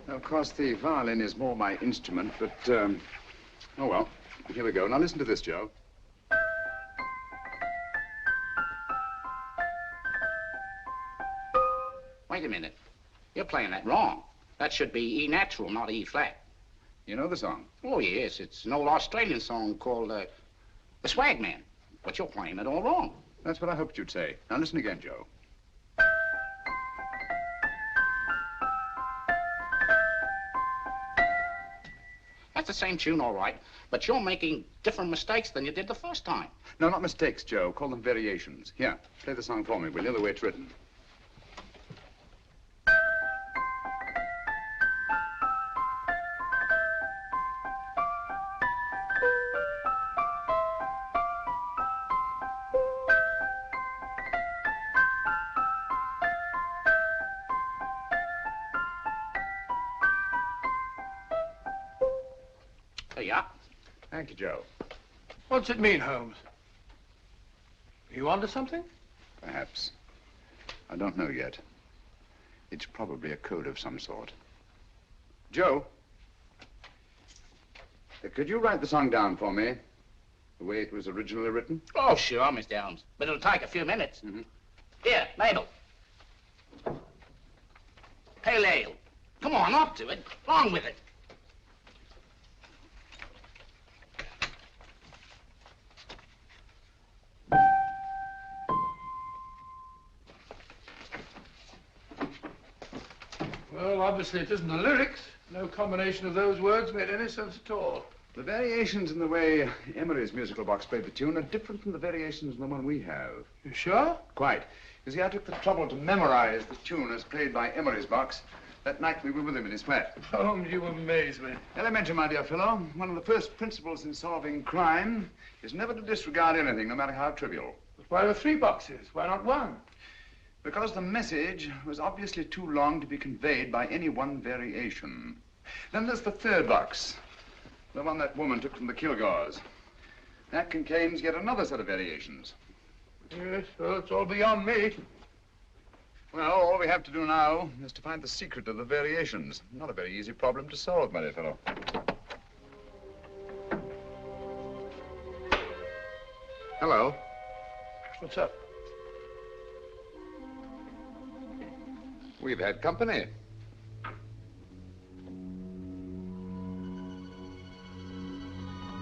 [SPEAKER 10] Now, of course, the violin is more my instrument, but, oh, well, here we go. Now, listen to this, Joe.
[SPEAKER 7] Wait a minute. You're playing that wrong. That should be E natural, not E flat.
[SPEAKER 10] You know the song?
[SPEAKER 7] Oh, yes. It's an old Australian song called, The Swag Man. But you're playing it all wrong.
[SPEAKER 10] That's what I hoped you'd say. Now, listen again, Joe.
[SPEAKER 7] That's the same tune, all right, but you're making different mistakes than you did the first time.
[SPEAKER 10] No, not mistakes, Joe. Call them variations. Here, play the song for me, will you, the way it's written.
[SPEAKER 7] There you are.
[SPEAKER 10] Thank you, Joe.
[SPEAKER 9] What's it mean, Holmes? Are you onto something?
[SPEAKER 10] Perhaps. I don't know yet. It's probably a code of some sort. Joe, could you write the song down for me? The way it was originally written?
[SPEAKER 7] Oh, sure, Mr. Holmes. But it'll take a few minutes.
[SPEAKER 10] Mm-hmm.
[SPEAKER 7] Here, Mabel. Pale ale. Come on, up to it. Along with it.
[SPEAKER 9] Well, obviously it isn't the lyrics. No combination of those words made any sense at all.
[SPEAKER 10] The variations in the way Emery's musical box played the tune are different from the variations in the one we have.
[SPEAKER 9] You sure?
[SPEAKER 10] Quite. You see, I took the trouble to memorize the tune as played by Emery's box that night we were with him in his flat.
[SPEAKER 9] Holmes, you amaze me.
[SPEAKER 10] Elementary, my dear fellow. One of the first principles in solving crime is never to disregard anything, no matter how trivial.
[SPEAKER 9] But why were 3 boxes? Why not 1?
[SPEAKER 10] Because the message was obviously too long to be conveyed by any one variation. Then there's the 3rd box, the one that woman took from the Kilgores. That contains yet another set of variations.
[SPEAKER 9] Yes, well, it's all beyond me.
[SPEAKER 10] Well, all we have to do now is to find the secret of the variations. Not a very easy problem to solve, my dear fellow. Hello.
[SPEAKER 9] What's up?
[SPEAKER 10] We've had company.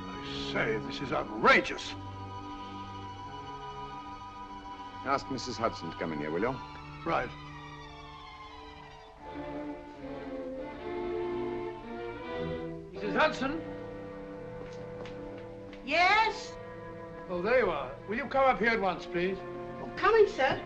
[SPEAKER 9] I say, this is outrageous.
[SPEAKER 10] Ask Mrs. Hudson to come in here, will you?
[SPEAKER 9] Right. Mrs. Hudson?
[SPEAKER 20] Yes?
[SPEAKER 9] Oh, there you are. Will you come up here at once, please?
[SPEAKER 20] Oh, coming, sir.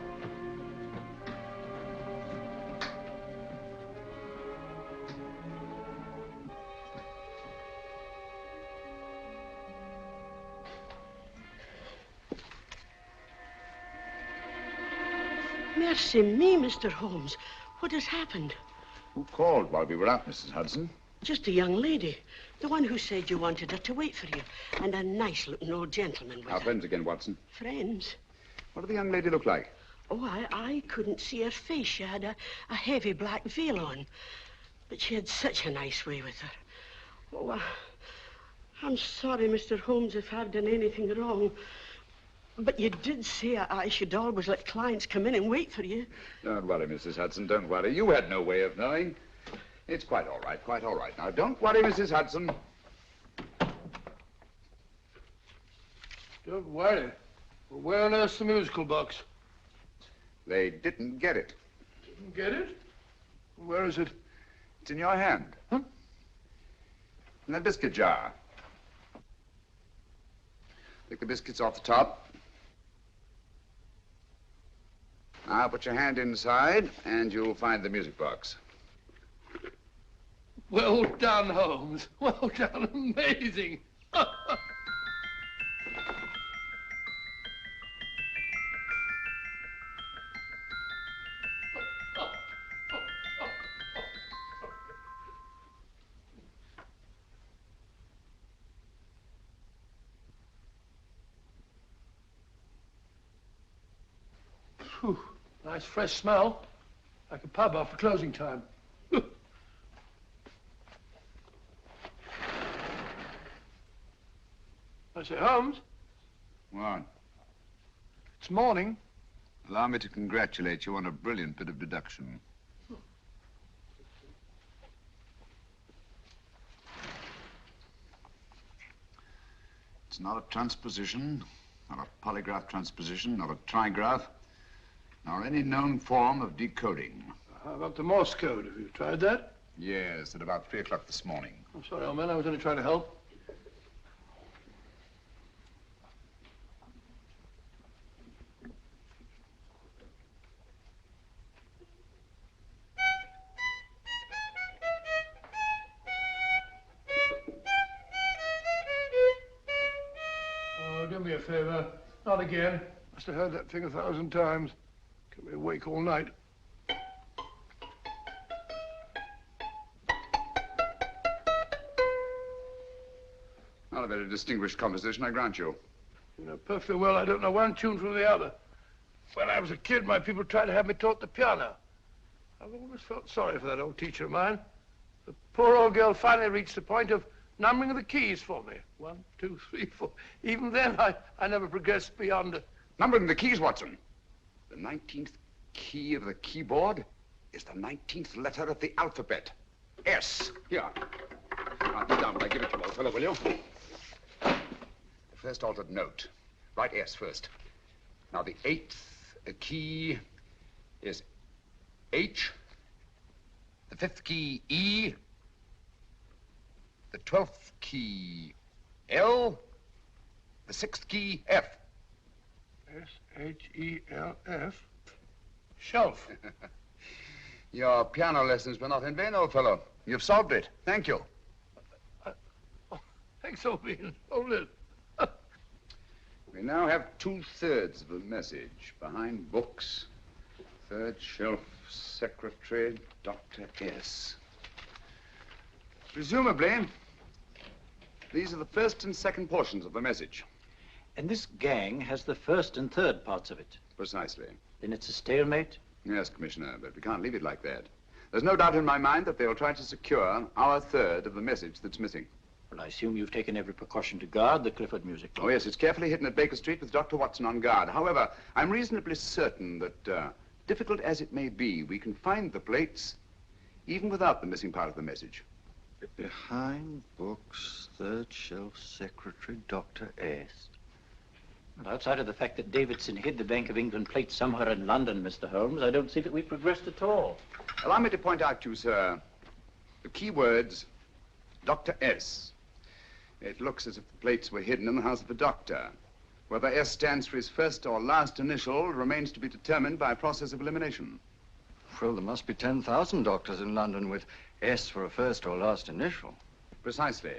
[SPEAKER 21] Mercy me, Mr. Holmes. What has happened?
[SPEAKER 10] Who called while we were out, Mrs. Hudson?
[SPEAKER 21] Just a young lady. The one who said you wanted her to wait for you. And a nice-looking old gentleman with
[SPEAKER 10] Our
[SPEAKER 21] her.
[SPEAKER 10] friends again, Watson.
[SPEAKER 21] Friends?
[SPEAKER 10] What did the young lady look like?
[SPEAKER 21] Oh, I couldn't see her face. She had a heavy black veil on. But she had such a nice way with her. Oh, I'm sorry, Mr. Holmes, if I've done anything wrong. But you did say I should always let clients come in and wait for you.
[SPEAKER 10] Don't worry, Mrs. Hudson, don't worry. You had no way of knowing. It's quite all right, quite all right. Now, don't worry, Mrs. Hudson.
[SPEAKER 9] Don't worry. Well, where on earth's the musical box?
[SPEAKER 10] They didn't get it.
[SPEAKER 9] Didn't get it? Where is it?
[SPEAKER 10] It's in your hand. Huh? In that biscuit jar. Take the biscuits off the top. Now put your hand inside, and you'll find the music box.
[SPEAKER 9] Well done, Holmes. Well done. Amazing. Phew. Nice fresh smell. Like a pub after closing time. I say, Holmes,
[SPEAKER 10] What?
[SPEAKER 9] it's morning.
[SPEAKER 10] Allow me to congratulate you on a brilliant bit of deduction. It's not a transposition, not a polygraph transposition, not a trigraph, nor any known form of decoding.
[SPEAKER 9] How about the Morse code? Have you tried that?
[SPEAKER 10] Yes, at about 3 o'clock this morning.
[SPEAKER 9] I'm sorry, old man. I was only trying to help. Oh, do me a favor. Not again. Must have heard that thing 1,000 times. Kept me awake all night.
[SPEAKER 10] Not a very distinguished composition, I grant you.
[SPEAKER 9] You know perfectly well I don't know one tune from the other. When I was a kid, my people tried to have me taught the piano. I've always felt sorry for that old teacher of mine. The poor old girl finally reached the point of numbering the keys for me. 1, 2, 3, 4. Even then, I never progressed beyond it.
[SPEAKER 10] Numbering the keys, Watson. The 19th key of the keyboard is the 19th letter of the alphabet. S. Here. Write it down when I give it to you, old fellow, will you? The first altered note. Write S first. Now, the 8th key is H. The 5th key, E. The 12th key, L. The 6th key, F.
[SPEAKER 9] S-H-E-L-F. Shelf.
[SPEAKER 10] Your piano lessons were not in vain, old fellow. You've solved it. Thank you.
[SPEAKER 9] Thanks, old bean. Hold it.
[SPEAKER 10] We now have 2/3 of the message. Behind books, 3rd shelf, secretary, Dr. S. Presumably, these are the first and second portions of the message.
[SPEAKER 13] And this gang has the first and third parts of it.
[SPEAKER 10] Precisely.
[SPEAKER 13] Then it's a stalemate?
[SPEAKER 10] Yes, Commissioner, but we can't leave it like that. There's no doubt in my mind that they'll try to secure our third of the message that's missing.
[SPEAKER 13] Well, I assume you've taken every precaution to guard the Clifford music.
[SPEAKER 10] Oh, yes, it's carefully hidden at Baker Street with Dr. Watson on guard. However, I'm reasonably certain that, difficult as it may be, we can find the plates even without the missing part of the message.
[SPEAKER 3] Behind books, 3rd shelf, secretary, Dr. S.
[SPEAKER 13] Well, outside of the fact that Davidson hid the Bank of England plate somewhere in London, Mr. Holmes, I don't see that we've progressed at all.
[SPEAKER 10] Allow me to point out to you, sir, the key words Dr. S. It looks as if the plates were hidden in the house of a doctor. Whether S stands for his first or last initial remains to be determined by a process of elimination.
[SPEAKER 16] Well, there must be 10,000 doctors in London with S for a first or last initial.
[SPEAKER 10] Precisely.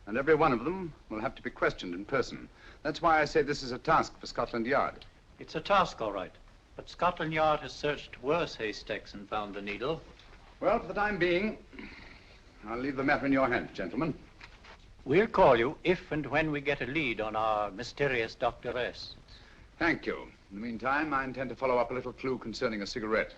[SPEAKER 10] And every one of them will have to be questioned in person. That's why I say this is a task for Scotland Yard.
[SPEAKER 13] It's a task, all right. But Scotland Yard has searched worse haystacks and found the needle.
[SPEAKER 10] Well, for the time being, I'll leave the matter in your hands, gentlemen.
[SPEAKER 13] We'll call you if and when we get a lead on our mysterious Dr. S.
[SPEAKER 10] Thank you. In the meantime, I intend to follow up a little clue concerning a cigarette.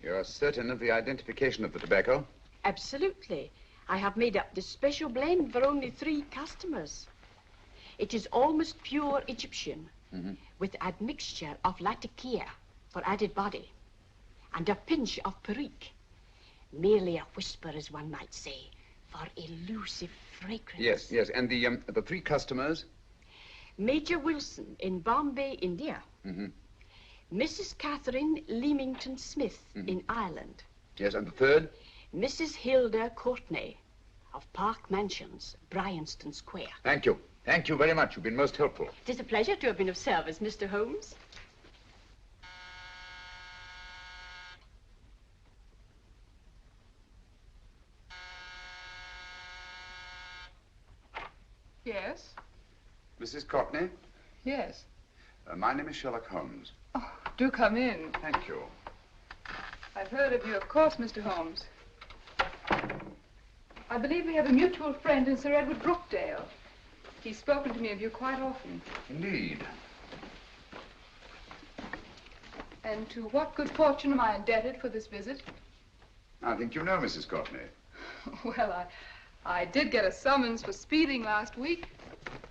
[SPEAKER 10] You're certain of the identification of the tobacco?
[SPEAKER 2] Absolutely. I have made up this special blend for only 3 customers. It is almost pure Egyptian, with admixture of latakia for added body, and a pinch of perique. Merely a whisper, as one might say, for elusive fragrance.
[SPEAKER 10] Yes. And the 3 customers?
[SPEAKER 2] Major Wilson in Bombay, India. Mrs. Catherine Leamington Smith in Ireland.
[SPEAKER 10] Yes, and the 3rd?
[SPEAKER 2] Mrs. Hilda Courtney of Park Mansions, Bryanston Square.
[SPEAKER 10] Thank you. Thank you very much. You've been most helpful.
[SPEAKER 2] It is a pleasure to have been of service, Mr. Holmes.
[SPEAKER 12] Yes?
[SPEAKER 10] Mrs. Courtney?
[SPEAKER 12] Yes.
[SPEAKER 10] My name is Sherlock Holmes.
[SPEAKER 12] Oh, do come in.
[SPEAKER 10] Thank you.
[SPEAKER 12] I've heard of you, of course, Mr. Holmes. I believe we have a mutual friend in Sir Edward Brookdale. He's spoken to me of you quite often.
[SPEAKER 10] Indeed.
[SPEAKER 12] And to what good fortune am I indebted for this visit?
[SPEAKER 10] I think you know Mrs. Courtney.
[SPEAKER 12] Well, I did get a summons for speeding last week.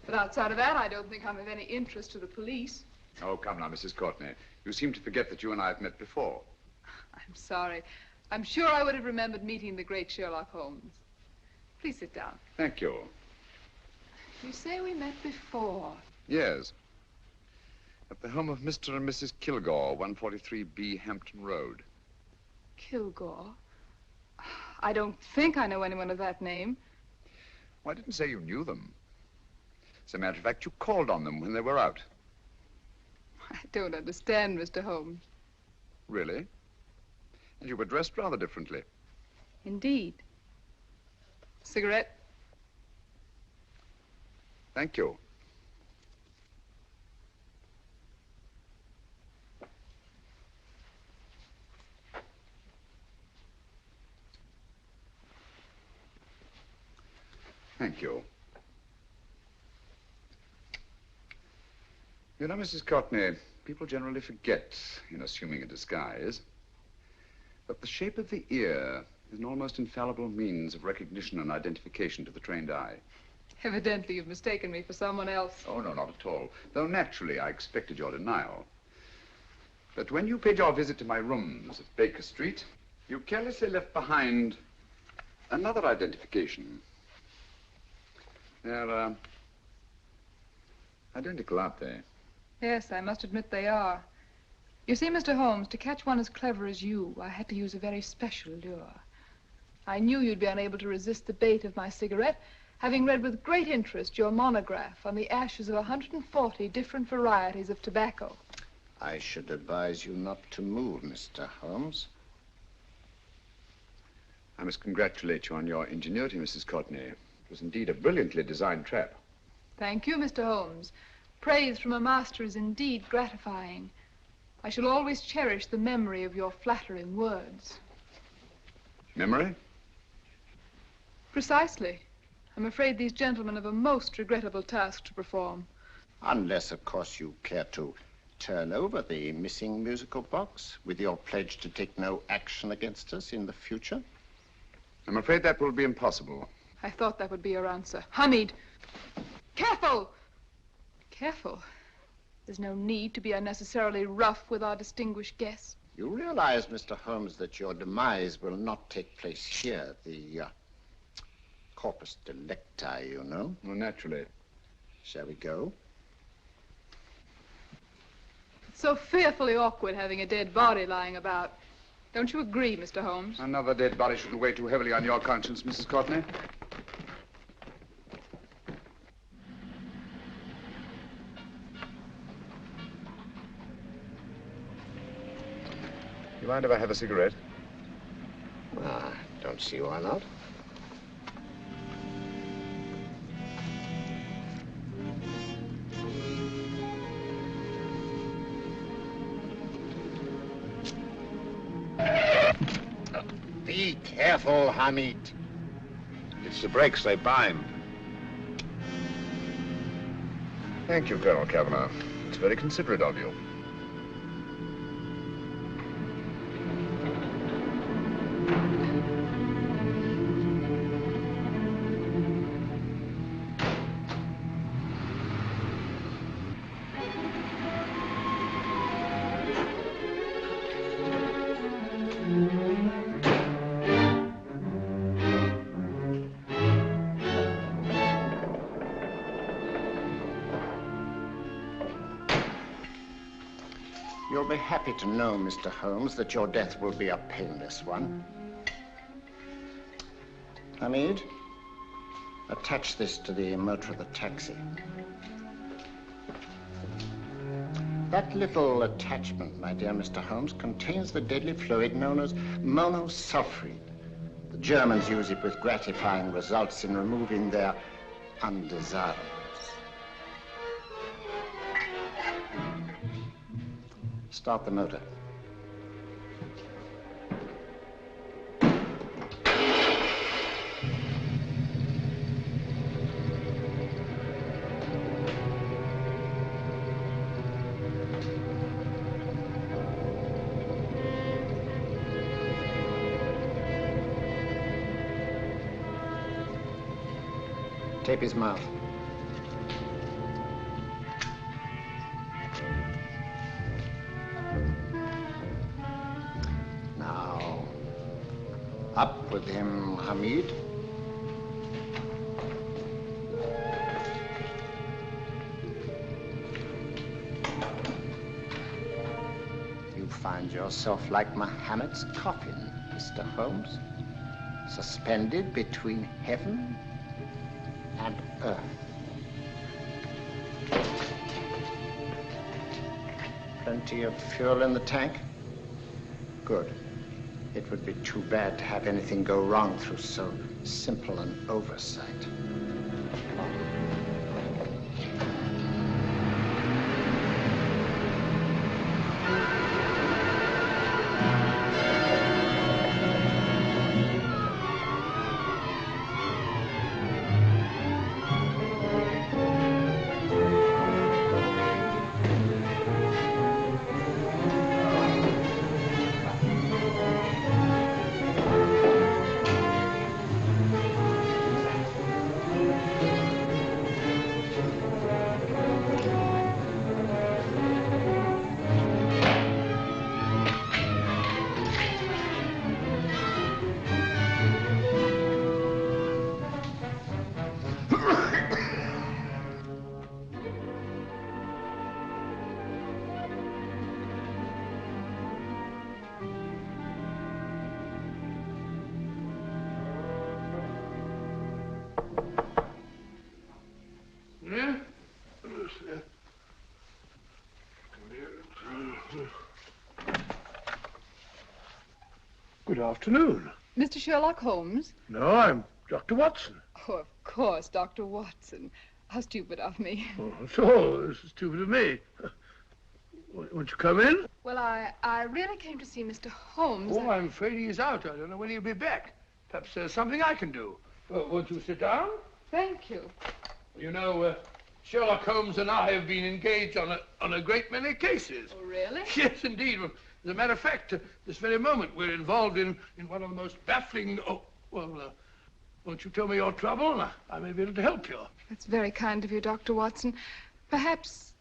[SPEAKER 12] But outside of that, I don't think I'm of any interest to the police.
[SPEAKER 10] Oh, come now, Mrs. Courtney. You seem to forget that you and I have met before.
[SPEAKER 12] I'm sorry. I'm sure I would have remembered meeting the great Sherlock Holmes. Please sit down.
[SPEAKER 10] Thank you.
[SPEAKER 12] You say we met before.
[SPEAKER 10] Yes. At the home of Mr. and Mrs. Kilgore, 143B Hampton Road.
[SPEAKER 12] Kilgore? I don't think I know anyone of that name.
[SPEAKER 10] Well, I didn't say you knew them. As a matter of fact, you called on them when they were out.
[SPEAKER 12] I don't understand, Mr. Holmes.
[SPEAKER 10] Really? And you were dressed rather differently.
[SPEAKER 12] Indeed. Cigarette?
[SPEAKER 10] Thank you. Thank you. You know, Mrs. Courtney, people generally forget, in assuming a disguise, that the shape of the ear is an almost infallible means of recognition and identification to the trained eye.
[SPEAKER 12] Evidently, you've mistaken me for someone else.
[SPEAKER 10] Oh, no, not at all. Though naturally, I expected your denial. But when you paid your visit to my rooms at Baker Street, you carelessly left behind another identification. They're, identical, aren't they?
[SPEAKER 12] Yes, I must admit they are. You see, Mr. Holmes, to catch one as clever as you, I had to use a very special lure. I knew you'd be unable to resist the bait of my cigarette, having read with great interest your monograph on the ashes of 140 different varieties of tobacco.
[SPEAKER 7] I should advise you not to move, Mr. Holmes.
[SPEAKER 10] I must congratulate you on your ingenuity, Mrs. Courtney. It was indeed a brilliantly designed trap.
[SPEAKER 12] Thank you, Mr. Holmes. Praise from a master is indeed gratifying. I shall always cherish the memory of your flattering words.
[SPEAKER 10] Memory?
[SPEAKER 12] Precisely. I'm afraid these gentlemen have a most regrettable task to perform.
[SPEAKER 7] Unless, of course, you care to turn over the missing musical box with your pledge to take no action against us in the future.
[SPEAKER 10] I'm afraid that will be impossible.
[SPEAKER 12] I thought that would be your answer. Hamid! Careful! Careful. There's no need to be unnecessarily rough with our distinguished guest.
[SPEAKER 7] You realize, Mr. Holmes, that your demise will not take place here. The corpus delicti, you know.
[SPEAKER 10] Well, naturally.
[SPEAKER 7] Shall we go?
[SPEAKER 12] So fearfully awkward having a dead body lying about. Don't you agree, Mr. Holmes?
[SPEAKER 10] Another dead body shouldn't weigh too heavily on your conscience, Mrs. Courtney. You mind if I have a cigarette?
[SPEAKER 3] Ah, don't see why not.
[SPEAKER 7] Be careful, Hamid.
[SPEAKER 10] It's the brakes, they bind. Thank you, Colonel Cavanaugh. It's very considerate of you.
[SPEAKER 7] You'll be happy to know, Mr. Holmes, that your death will be a painless one. Hamid, attach this to the motor of the taxi. That little attachment, my dear Mr. Holmes, contains the deadly fluid known as monosulfide. The Germans use it with gratifying results in removing their undesirables. Start the motor. Tape his mouth. Now, up with him, Hamid. You find yourself like Muhammad's coffin, Mr. Holmes, suspended between heaven and earth. Plenty of fuel in the tank? Good. It would be too bad to have anything go wrong through so simple an oversight.
[SPEAKER 9] Good afternoon.
[SPEAKER 12] Mr. Sherlock Holmes?
[SPEAKER 9] No, I'm Dr. Watson.
[SPEAKER 12] Oh, of course, Dr. Watson. How stupid of me.
[SPEAKER 9] Oh, so this is stupid of me. Won't you come in?
[SPEAKER 12] Well, I really came to see Mr. Holmes.
[SPEAKER 9] Oh, I'm afraid he's out. I don't know when he'll be back. Perhaps there's something I can do. Won't you sit down?
[SPEAKER 12] Thank you.
[SPEAKER 9] You know, Sherlock Holmes and I have been engaged on a great many cases.
[SPEAKER 12] Oh, really?
[SPEAKER 9] Yes, indeed. As a matter of fact, this very moment, we're involved in one of the most baffling... Oh, well, won't you tell me your trouble? I may be able to help you.
[SPEAKER 12] That's very kind of you, Dr. Watson. Perhaps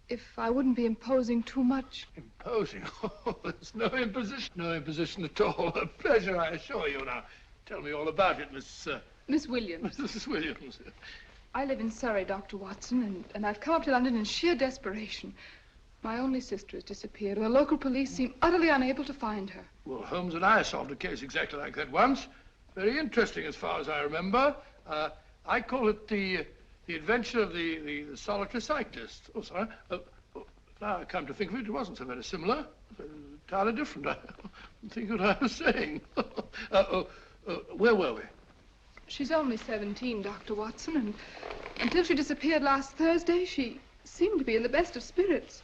[SPEAKER 12] if I wouldn't be imposing too much.
[SPEAKER 9] Imposing? Oh, there's no imposition. No imposition at all. A pleasure, I assure you. Now, tell me all about it,
[SPEAKER 12] Miss Williams.
[SPEAKER 9] Mrs. Williams.
[SPEAKER 12] I live in Surrey, Dr. Watson, and I've come up to London in sheer desperation. My only sister has disappeared, and the local police seem utterly unable to find her.
[SPEAKER 9] Well, Holmes and I solved a case exactly like that once. Very interesting as far as I remember. I call it the adventure of the solitary cyclist. Oh, sorry. Now I come to think of it, it wasn't so very similar. Entirely different. I don't think what I was saying. Where were we?
[SPEAKER 12] She's only 17, Dr. Watson, and until she disappeared last Thursday, she seemed to be in the best of spirits.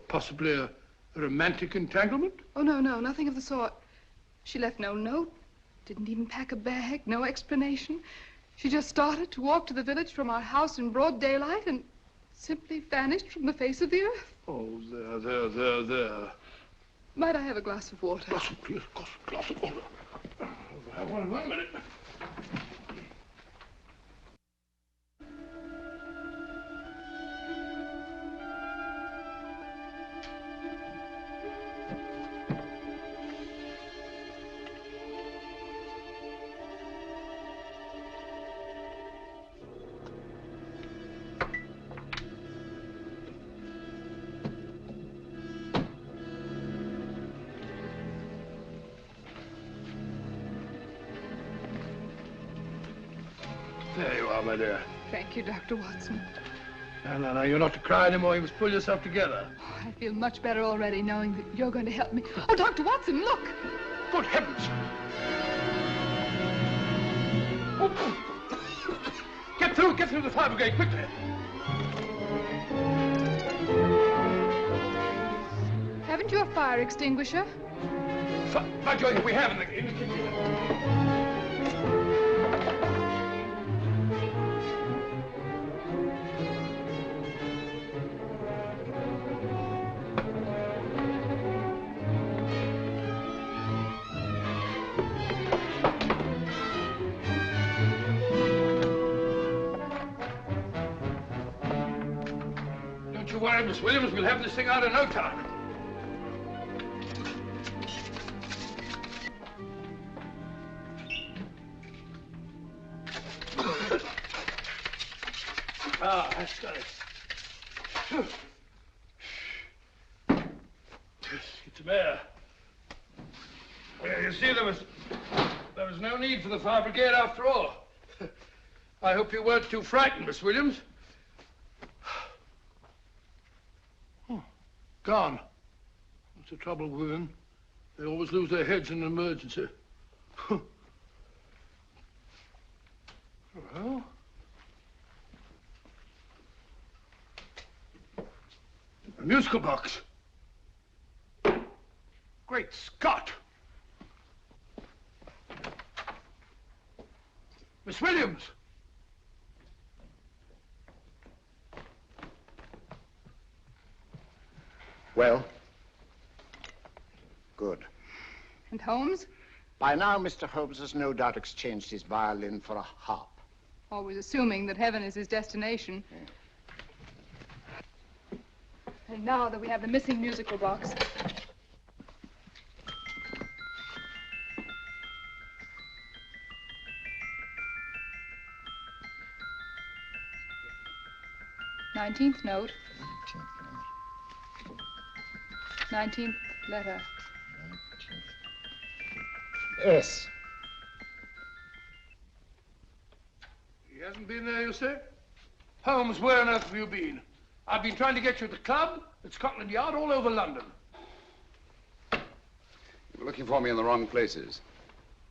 [SPEAKER 9] Possibly a romantic entanglement?
[SPEAKER 12] Oh, no, nothing of the sort. She left no note, didn't even pack a bag, no explanation. She just started to walk to the village from our house in broad daylight and simply vanished from the face of the earth.
[SPEAKER 9] Oh, there.
[SPEAKER 12] Might I have a glass of water?
[SPEAKER 9] Glass of water. One minute. There you are, my dear.
[SPEAKER 12] Thank you, Dr. Watson.
[SPEAKER 9] No, you're not to cry anymore. You must pull yourself together.
[SPEAKER 12] Oh, I feel much better already knowing that you're going to help me. Oh, Dr. Watson, look!
[SPEAKER 9] Good heavens! Get through the fire brigade, quickly!
[SPEAKER 12] Haven't you a fire extinguisher?
[SPEAKER 9] By George, we have in the kitchen. Don't you worry, Miss Williams. We'll have this thing out in no time. That's got it. Get some air. Well, you see, there was no need for the fire brigade after all. I hope you weren't too frightened, Miss Williams. Oh, gone. That's the trouble with women. They always lose their heads in an emergency. Well... a musical box. Great Scott! Miss Williams!
[SPEAKER 7] Well? Good.
[SPEAKER 12] And Holmes?
[SPEAKER 7] By now, Mr. Holmes has no doubt exchanged his violin for a harp.
[SPEAKER 12] Always assuming that heaven is his destination.
[SPEAKER 7] Yeah.
[SPEAKER 12] And now that we have the missing musical box. Nineteenth note. 19th letter.
[SPEAKER 7] Yes.
[SPEAKER 9] He hasn't been there, you say? Holmes, where on earth have you been? I've been trying to get you at the club, at Scotland Yard, all over London.
[SPEAKER 10] You were looking for me in the wrong places.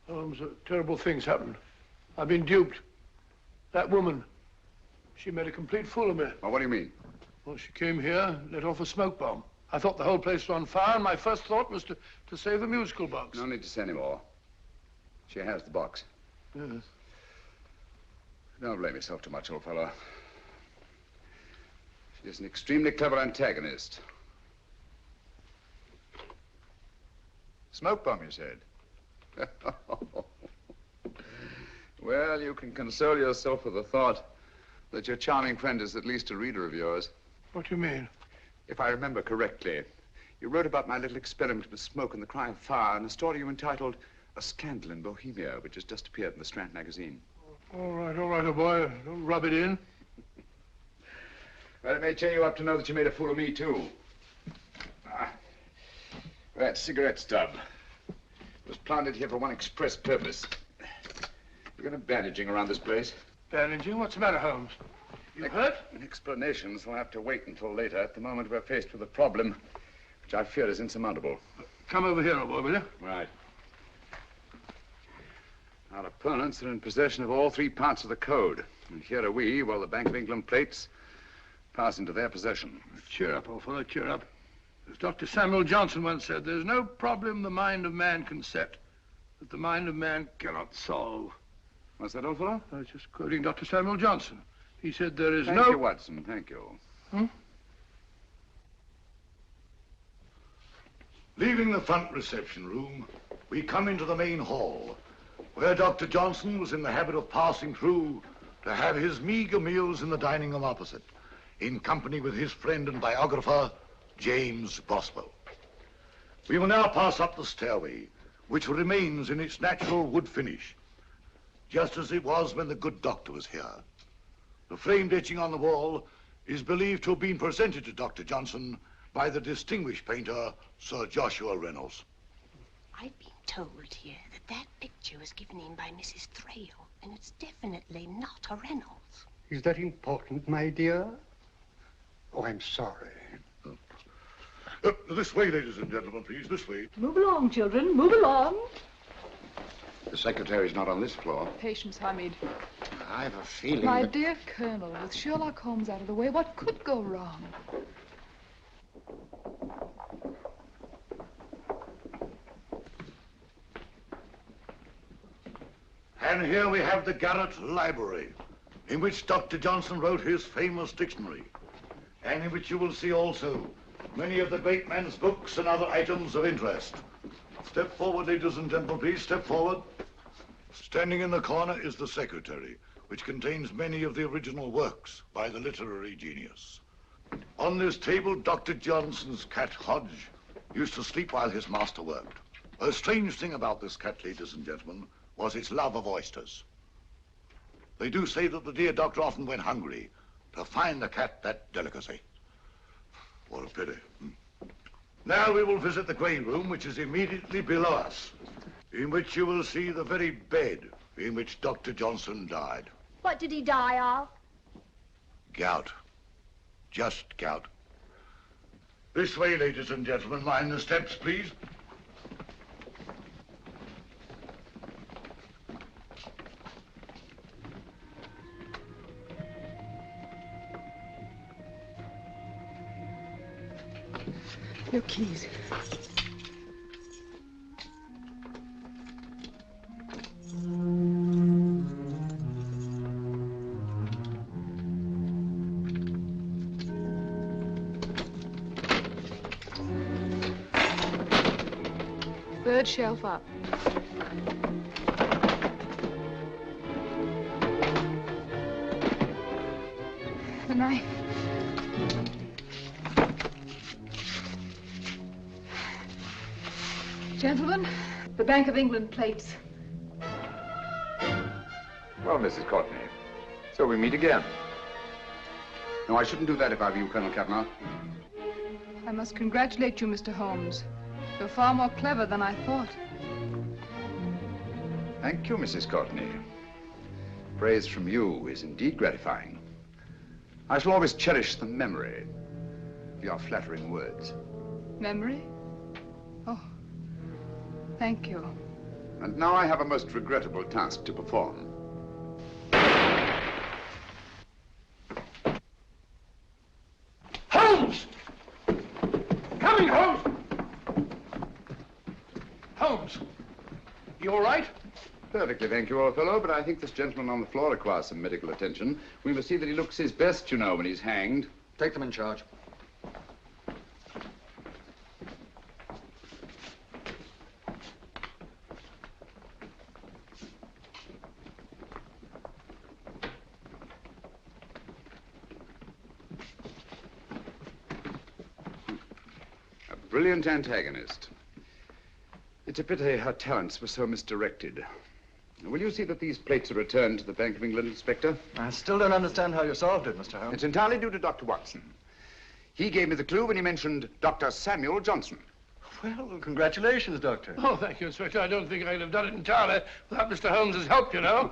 [SPEAKER 9] Holmes, terrible things happened. I've been duped. That woman, she made a complete fool of me.
[SPEAKER 10] Well, what do you mean?
[SPEAKER 9] Well, she came here, let off a smoke bomb. I thought the whole place was on fire, and my first thought was to save the musical box.
[SPEAKER 10] No need to say any more. She has the box.
[SPEAKER 9] Yes.
[SPEAKER 10] Don't blame yourself too much, old fellow. She's an extremely clever antagonist. Smoke bomb, you said? Well, you can console yourself with the thought that your charming friend is at least a reader of yours.
[SPEAKER 9] What do you mean?
[SPEAKER 10] If I remember correctly, you wrote about my little experiment with smoke and the cry of fire in a story you entitled A Scandal in Bohemia, which has just appeared in the Strand magazine.
[SPEAKER 9] All right, old boy. Don't rub it in.
[SPEAKER 10] Well, it may cheer you up to know that you made a fool of me, too. That cigarette stub was planted here for one express purpose. You're going to bandaging around this place.
[SPEAKER 9] Bandaging? What's the matter, Holmes? You hurt?
[SPEAKER 10] Explanations will have to wait until later. At the moment, we're faced with a problem which I fear is insurmountable.
[SPEAKER 9] Come over here, old boy, will you?
[SPEAKER 10] Right. Our opponents are in possession of all three parts of the code. And here are we, while the Bank of England plates pass into their possession.
[SPEAKER 9] Cheer up, old fellow, cheer up. As Dr. Samuel Johnson once said, there's no problem the mind of man can set that the mind of man cannot solve.
[SPEAKER 10] What's that, old fellow?
[SPEAKER 9] I was just quoting Dr. Samuel Johnson. He said there is
[SPEAKER 10] Thank
[SPEAKER 9] no...
[SPEAKER 10] you, Watson. Thank you.
[SPEAKER 6] Leaving the front reception room, we come into the main hall, where Dr. Johnson was in the habit of passing through to have his meager meals in the dining room opposite, in company with his friend and biographer, James Boswell. We will now pass up the stairway, which remains in its natural wood finish, just as it was when the good doctor was here. The framed etching on the wall is believed to have been presented to Dr. Johnson by the distinguished painter, Sir Joshua Reynolds.
[SPEAKER 2] I've been told here that picture was given in by Mrs. Thrale, and it's definitely not a Reynolds.
[SPEAKER 22] Is that important, my dear? Oh, I'm sorry.
[SPEAKER 6] This way, ladies and gentlemen, please, this way.
[SPEAKER 12] Move along, children, move along.
[SPEAKER 10] The secretary's not on this floor.
[SPEAKER 12] Patience, Hamid.
[SPEAKER 10] I have a feeling
[SPEAKER 12] My
[SPEAKER 10] that...
[SPEAKER 12] dear Colonel, with Sherlock Holmes out of the way, what could go wrong?
[SPEAKER 6] And here we have the Garrett Library, in which Dr. Johnson wrote his famous dictionary, and in which you will see also many of the great man's books and other items of interest. Step forward, ladies and gentlemen, please, step forward. Standing in the corner is the secretary, which contains many of the original works by the literary genius. On this table, Dr. Johnson's cat, Hodge, used to sleep while his master worked. A strange thing about this cat, ladies and gentlemen, was its love of oysters. They do say that the dear doctor often went hungry to find the cat that delicacy. What a pity. Now we will visit the grain room, which is immediately below us, in which you will see the very bed in which Dr. Johnson died.
[SPEAKER 5] What did he die of?
[SPEAKER 6] Gout. Just gout. This way, ladies and gentlemen. Mind the steps, please.
[SPEAKER 12] Your keys. Third shelf up. The knife. Gentlemen, the Bank of England plates.
[SPEAKER 10] Well, Mrs. Courtney, so we meet again. No, I shouldn't do that if I were you, Colonel Cavanaugh.
[SPEAKER 12] I must congratulate you, Mr. Holmes. You're far more clever than I thought.
[SPEAKER 10] Thank you, Mrs. Courtney. Praise from you is indeed gratifying. I shall always cherish the memory of your flattering words.
[SPEAKER 12] Memory? Oh, thank you.
[SPEAKER 10] And now I have a most regrettable task to perform.
[SPEAKER 9] Holmes! Coming, Holmes! Holmes, you all right?
[SPEAKER 10] Perfectly, thank you, old fellow, but I think this gentleman on the floor requires some medical attention. We must see that he looks his best, you know, when he's hanged.
[SPEAKER 16] Take them in charge.
[SPEAKER 10] A brilliant antagonist. It's a pity her talents were so misdirected. Will you see that these plates are returned to the Bank of England, Inspector?
[SPEAKER 16] I still don't understand how you solved it, Mr. Holmes.
[SPEAKER 10] It's entirely due to Dr. Watson. He gave me the clue when he mentioned Dr. Samuel Johnson.
[SPEAKER 16] Well, congratulations, Doctor.
[SPEAKER 9] Oh, thank you, Inspector. I don't think I'd have done it entirely without Mr. Holmes's help, you know.